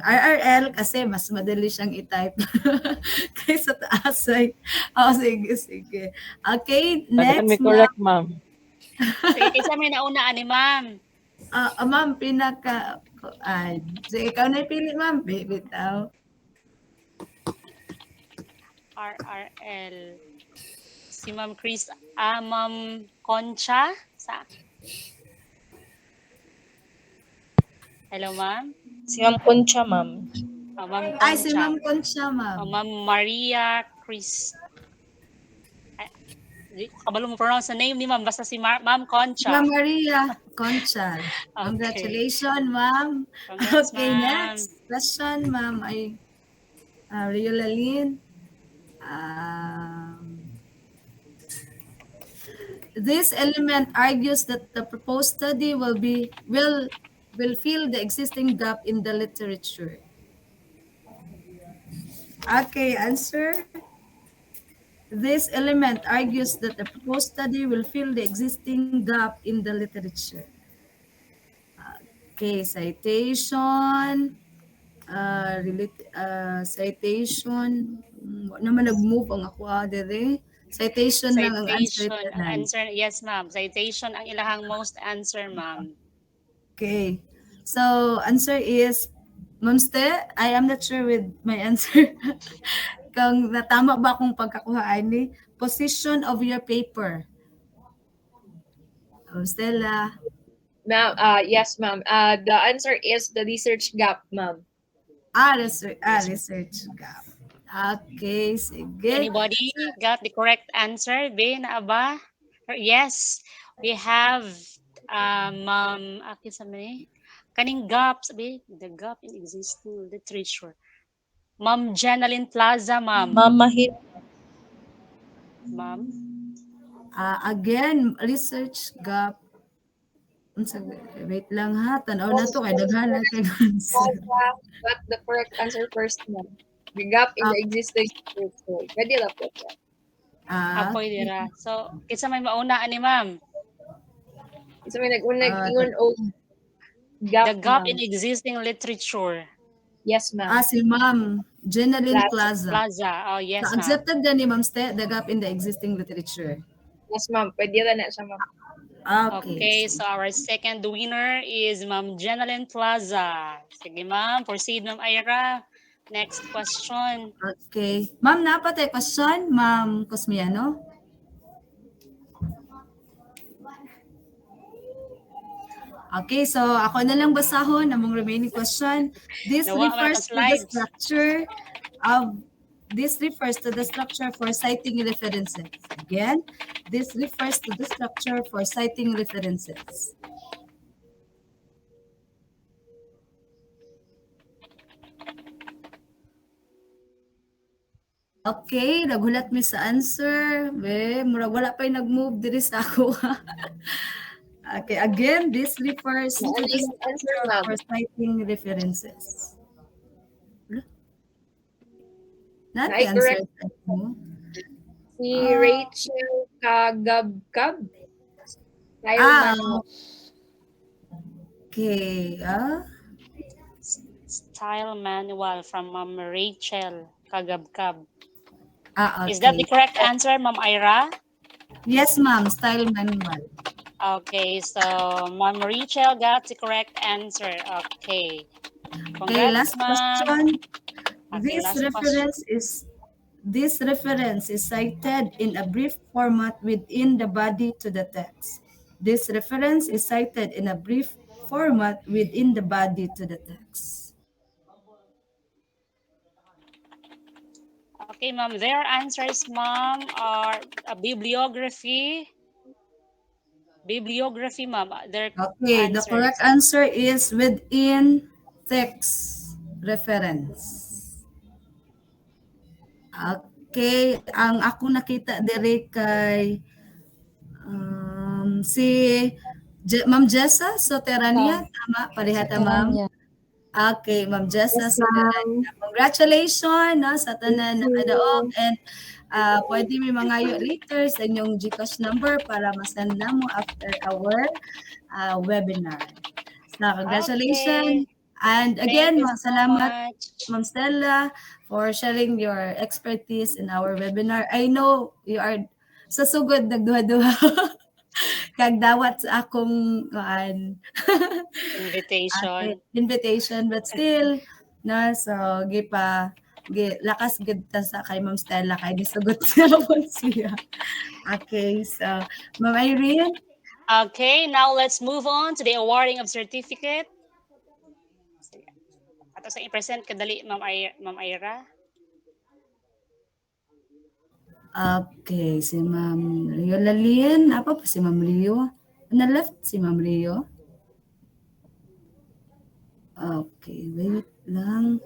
RRL kasi mas madali siyang i-type kaysa taas ay. Oh, sige, sige. Okay, Tagaan next, may ma'am. correct, ma'am. Sige, kaysa may nauna ani ma'am. Ma'am, ay, sige, ikaw na pili, ma'am. Bitaw. RRL. Si Ma'am Chris, Ma'am Concha. Sa Hello, ma'am. si Ma'am Concha, ma'am. Ma'am Ay, si Concha. Ma'am Concha, ma'am. Ma'am Maria Chris. Ay, di ko kabalo mo pronounce the name ni ma'am. Basta si Ma'am Concha. Ma'am Maria Concha. Okay. Congratulations, ma'am. Congrats, Okay, ma'am. next question, ma'am, ay Riolalyn. Um, this element argues that the proposed study will fill the existing gap in the literature. Okay, answer. This element argues that the proposed study will fill the existing gap in the literature. Okay, citation. Citation. Wa naman nag-move ang ako dire. Citation lang ang answer Citation. Ang tanan. answer, yes, ma'am. Citation ang ilahang most answer, ma'am. Okay. So, answer is, Ma'am Ste, I am not sure with my answer. Kung natama ba akong pagkakuhaan ni position of your paper. Ma'am Stella. Ma'am, yes, ma'am. The answer is the research gap, ma'am. Research gap. Okay, sige. Anybody got the correct answer? Be na ba? Yes, we have ma'am akin sa may kaning gap sabi the gap in existing literature. Ma'am Jenaline Plaza, ma'am. Ma'am Mahit. Ma'am. Again, research gap. Wait lang ha, tanaw na to kay daghan na kay answer. Got the correct answer first, ma'am. The gap in the existing literature. Pwede lang po siya. Apoy dira. So, kinsa may mauna ani ma'am? Isa may nag-unag ingon o gap, The gap ma'am. in existing literature. Yes, ma'am. Si Ma'am Jenaline Plaza. Plaza. Oh, yes, ma'am. Accepted din ni Ma'am Ste, the gap in the existing literature. Yes, ma'am. Pwede rin na siya, ma'am. Okay, so our second winner is Ma'am Jenaline Plaza. Sige, ma'am. Proceed, Ma'am Ira. Next question. Okay. Ma'am, napatay question, Ma'am Cosmiano? Okay, so ako na lang basahon ang mga remaining question. This refers to the structure of for citing references. Again, this refers to the structure for citing references. Okay, nagulat mi sa answer. Murag wala pa'y nag-move diri sa ako. Okay, again, this refers to the structure for citing references. Natin answer mo. Si Rachel Kagabkab. Okay. Style manual from Ma'am Rachel Kagabkab. Okay. Is that the correct answer, Ma'am Ira? Yes, ma'am. Style manual. Okay, so Ma'am Rachel got the correct answer. Okay. Congrats, last question. This reference is cited in a brief format within the body to the text. This reference is cited in a brief format within the body to the text. Okay, ma'am. Their answers, ma'am, are a bibliography. Bibliography, ma'am. Okay, the correct answer is within text reference. Okay, ang ako nakita dire kay si Ma'am Jessa Soterania, tama? Parehata, ma'am? Okay, Ma'am Jessa Soterania. Congratulations sa tanan nakadaog and Pwede may mangayo later sa inyong GCash number para masend na mo after our webinar. So, Okay. congratulations. And Thank again, you so salamat, much. Ma'am Stella, for sharing your expertise in our webinar. I know you are sa sugod nagduha-duha kag dawat sa akong Invitation. invitation, but still na so lakas gud ta sa kay Ma'am Stella kay nisugot siya po siya. Okay, so Ma'am Irene. Okay, now let's move on to the awarding of certificate. Sige. Ato sa i-present kadali, Ma'am Ira. Okay, si Ma'am Leo Lalien. Apa po si Ma'am Leo? Na left si Ma'am Leo. Okay, wait lang.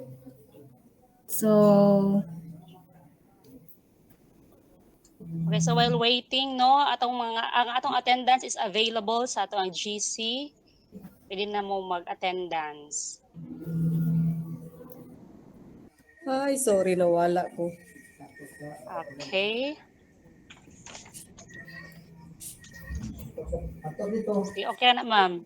So, Okay, so while waiting, no, ang atong attendance is available sa atong GC. Pwede na mo mag-attendance. Ay, sorry, nawala ko. Okay. Sige, okay na, ma'am.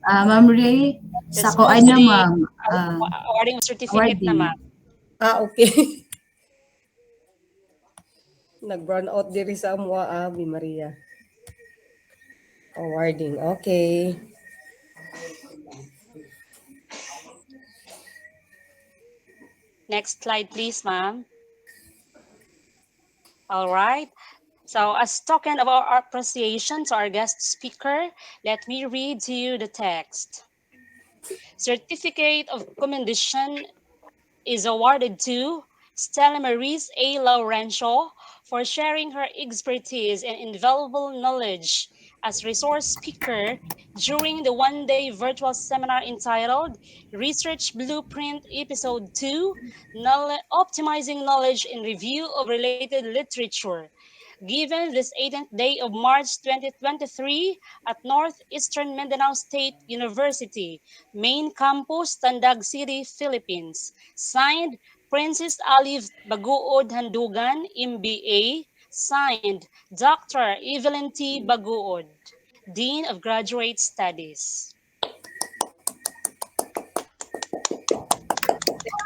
Ma'am Ray, sa Let's ko move ay to na the ma'am, awarding of certificate na, awarding. ma'am. Okay. Nag-brown out diri sa amwa, Abi Maria. Awarding, okay. Next slide, please, ma'am. All right. So as token of our appreciation to our guest speaker, let me read to you the text. Certificate of Commendation is awarded to Stella Maris A. Laurencio for sharing her expertise and invaluable knowledge as resource speaker during the one-day virtual seminar entitled Research Blueprint Episode 2, Optimizing Knowledge in Review of Related Literature, given this 18th day of March 2023 at Northeastern Mindanao State University, Main Campus, Tandag City, Philippines. Signed, Princess Alive Baguod Handugan, MBA. Signed, Dr. Evelyn T. Baguod, Dean of Graduate Studies.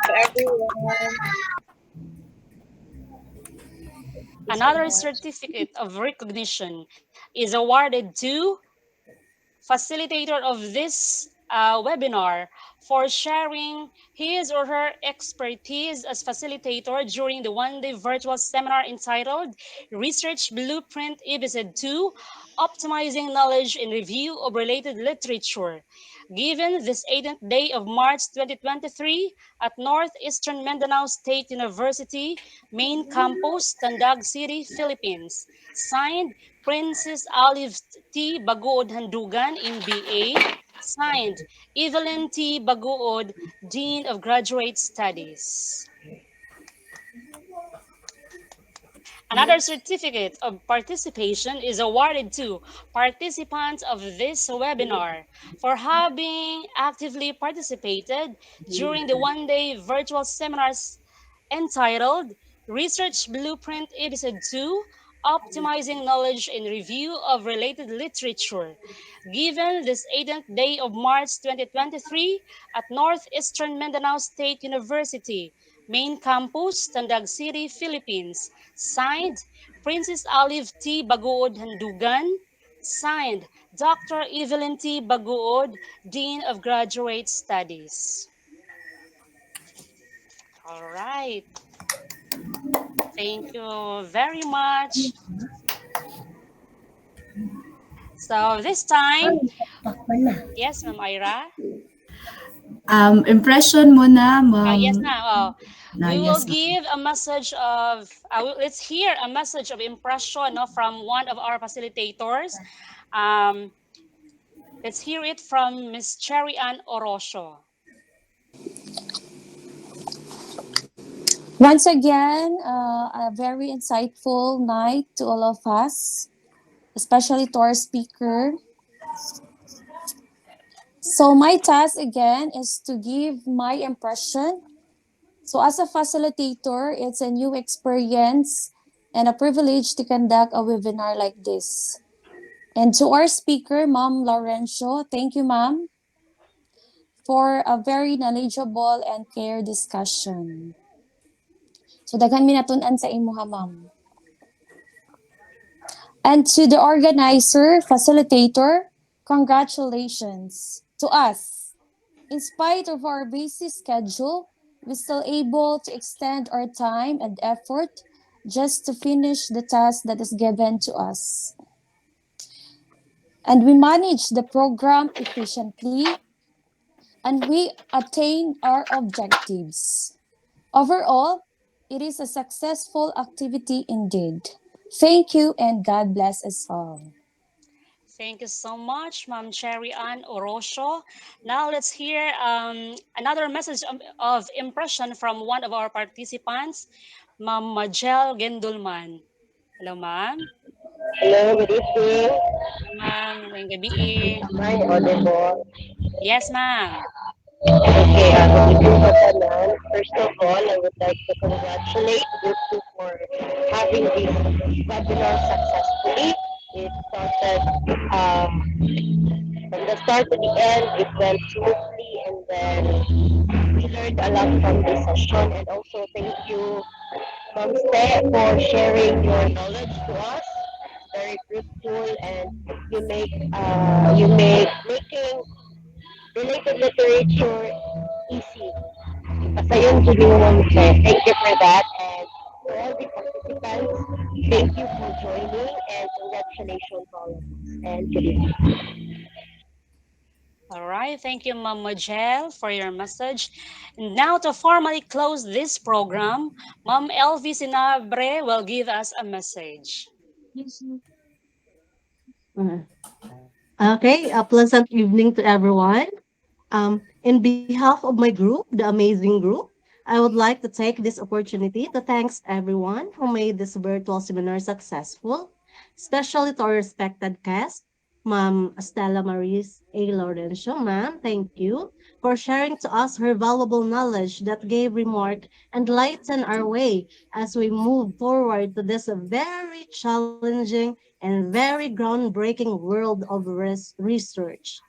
Everyone. Another certificate of recognition is awarded to facilitator of this webinar for sharing his or her expertise as facilitator during the one-day virtual seminar entitled Research Blueprint Episode 2, Optimizing Knowledge in Review of Related Literature, given this 18th day of March 2023 at Northeastern Mindanao State University, Main Campus, Tandag City, Philippines. Signed, Princess Olive T. Baguod Handugan, MBA. Signed, Evelyn T. Baguod, Dean of Graduate Studies. Another certificate of participation is awarded to participants of this webinar for having actively participated during the one-day virtual seminars entitled Research Blueprint Episode 2, Optimizing Knowledge and Review of Related Literature, given this 18th day of March 2023 at Northeastern Mindanao State University, Main Campus, Tandag City, Philippines. Signed, Princess Olive T. Baguod Handugan. Signed, Dr. Evelyn T. Baguod, Dean of Graduate Studies. All right. Thank you very much. So this time, yes, Ma'am Ira. Impression mo na, Yes, Ma'am. ma'am. We will Yes, give a message of, let's hear a message of impression, no, from one of our facilitators. Let's hear it from Miss Cherry Ann Orosio. Once again, a very insightful night to all of us, especially to our speaker. So my task again is to give my impression So, as a facilitator, it's a new experience and a privilege to conduct a webinar like this. And to our speaker, Ma'am Laurencio, thank you, Ma'am, for a very knowledgeable and clear discussion. So, daghan mi natun-an sa imo ha, Ma'am. And to the organizer, facilitator, congratulations to us. In spite of our busy schedule, we're still able to extend our time and effort just to finish the task that is given to us. And we manage the program efficiently and we attain our objectives. Overall, it is a successful activity indeed. Thank you and God bless us all. Thank you so much, Ma'am Cherry Ann Orosio. Now let's hear another message of impression from one of our participants, Ma'am Majel Gendulman. Hello, Ma'am. Hello, good evening. Hello, Ma'am. Ngayong gabi. Am I audible? Yes, ma'am. Okay, good evening po tanan. First of all, I would like to congratulate Group 2 for having this webinar successfully. It started from the start to the end, it went smoothly, and then we learned a lot from this session. And also, thank you, Mom Ste, for sharing your knowledge to us. It's very fruitful, and you make making related literature easy. Pasayon to you, Mom Ste. Thank you for that, and to all the participants, thank you for joining, and congratulations to all of us. And good evening. All right. Thank you, Ma'am Majel, for your message. And now to formally close this program, Ma'am Elvi Sinabre will give us a message. Mm. Okay, a pleasant evening to everyone. In behalf of my group, the amazing group, I would like to take this opportunity to thank everyone who made this virtual seminar successful, especially to our respected guest, Ma'am Stella Maris A. Laurencio. Ma'am, thank you for sharing to us her valuable knowledge that gave remark and lighten our way as we move forward to this very challenging and very groundbreaking world of research.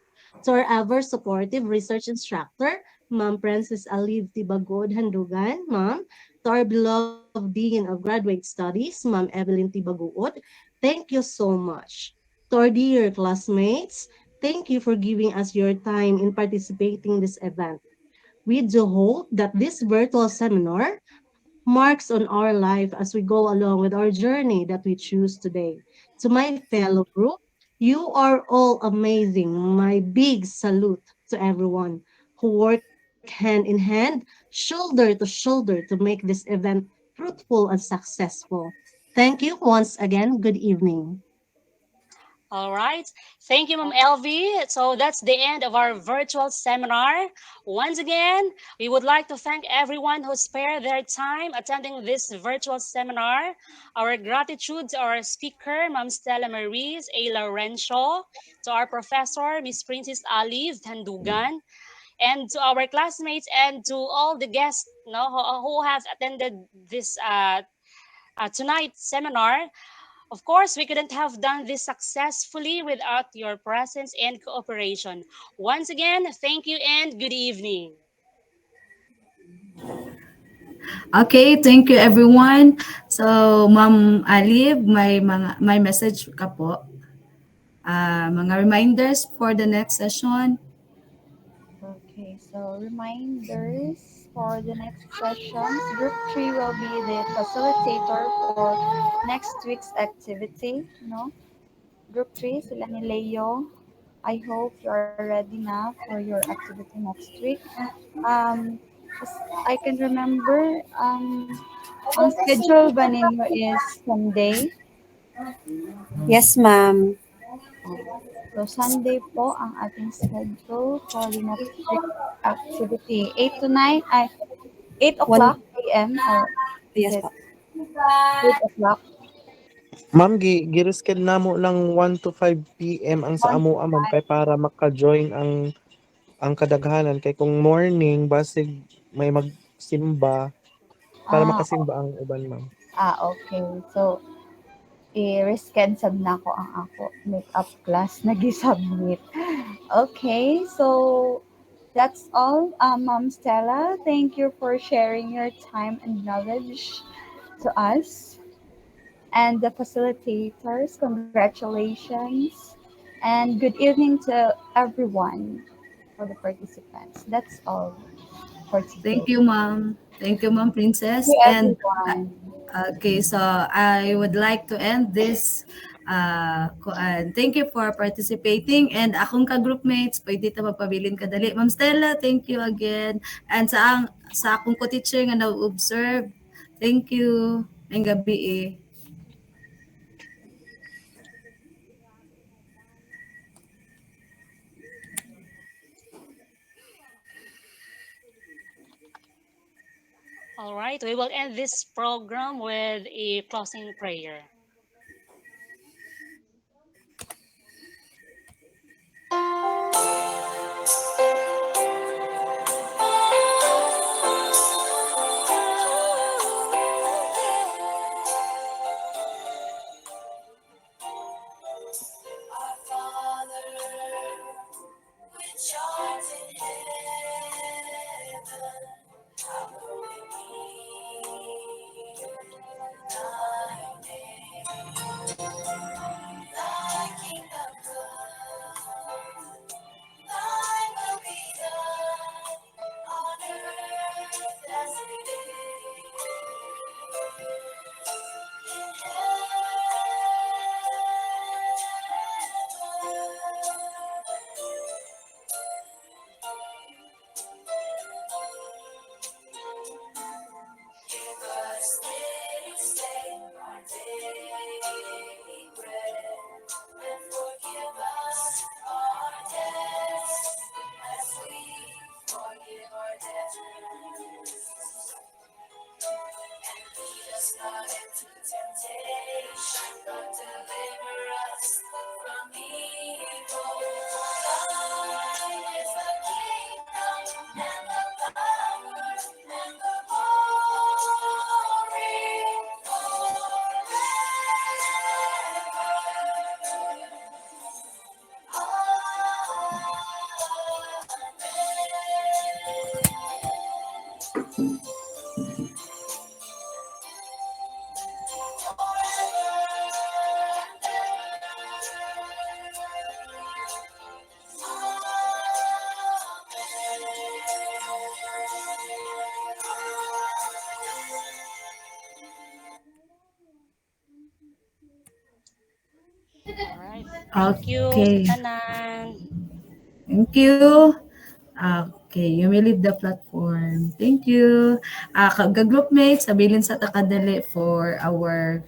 To our ever supportive research instructor, Ma'am Princess Aliv Tibagod Handugan, Ma'am. To our beloved Dean of Graduate Studies, Ma'am Evelyn Tibaguod, thank you so much. To our dear classmates, thank you for giving us your time in participating in this event. We do hope that this virtual seminar marks on our life as we go along with our journey that we choose today. To my fellow group, you are all amazing. My big salute to everyone who work hand in hand, shoulder to shoulder to make this event fruitful and successful. Thank you once again. Good evening. All right. Thank you, Ma'am Elvi. So that's the end of our virtual seminar. Once again, we would like to thank everyone who spared their time attending this virtual seminar. Our gratitude to our speaker, Ma'am Stella Maris A. Laurencio, to our professor, Miss Princess Aliv Tandugan, and to our classmates and to all the guests who have attended this tonight's seminar. Of course, we couldn't have done this successfully without your presence and cooperation. Once again, thank you and good evening. Okay, thank you everyone. So, Ma'am Alib, may message ka po. Mga reminders for the next session. Okay, so reminders for the next sessions. Group 3 will be the facilitator for next week's activity. No? Group 3, sila ni Leo. I hope you are ready na for your activity next week. As I can remember, ang schedule ba ninyo is Sunday? Yes, ma'am. So Sunday po ang ating schedule for the next week activity. 8 to 9, 8 o'clock One, a.m. or is yes it po. 8 o'clock? Ma'am, gi-resched namo ng 1 to 5 PM ang sa 1 to amoa ma'am kay 5. para maka-join ang kadaghanan kay kung morning basig may simba para Ah, makasimba ang uban, ma'am. okay. So, i-reschedule na ko ang ako makeup class na gi-submit. Okay, so that's all. Ma'am Stella, thank you for sharing your time and knowledge to us. And the facilitators, congratulations. And good evening to everyone for the participants. That's all for today. Thank you, Ma'am. Thank you, Ma'am Thank Princess. you, And everyone. okay, so I would like to end this. Thank you for participating. And akong ka-groupmates, pwede ta mapabilin kadali. Ma'am Stella, thank you again. And sa akong ko-teacher nga na-observe, thank you. Ngayong gabi eh. All right, we will end this program with a closing prayer. Our Father, which art in heaven, hallowed be thy name. Thy kingdom come, thy will be done on earth as it is in Give us this day our daily bread, and forgive us our debts as we forgive our debtors. And lead us not into temptation, but deliver us from evil. Thine is the kingdom and the power and the glory All right, thank you sa Okay. tanan. Thank you. Okay, you may leave the platform. Thank you. Ka-groupmates, abilin sa takadali for our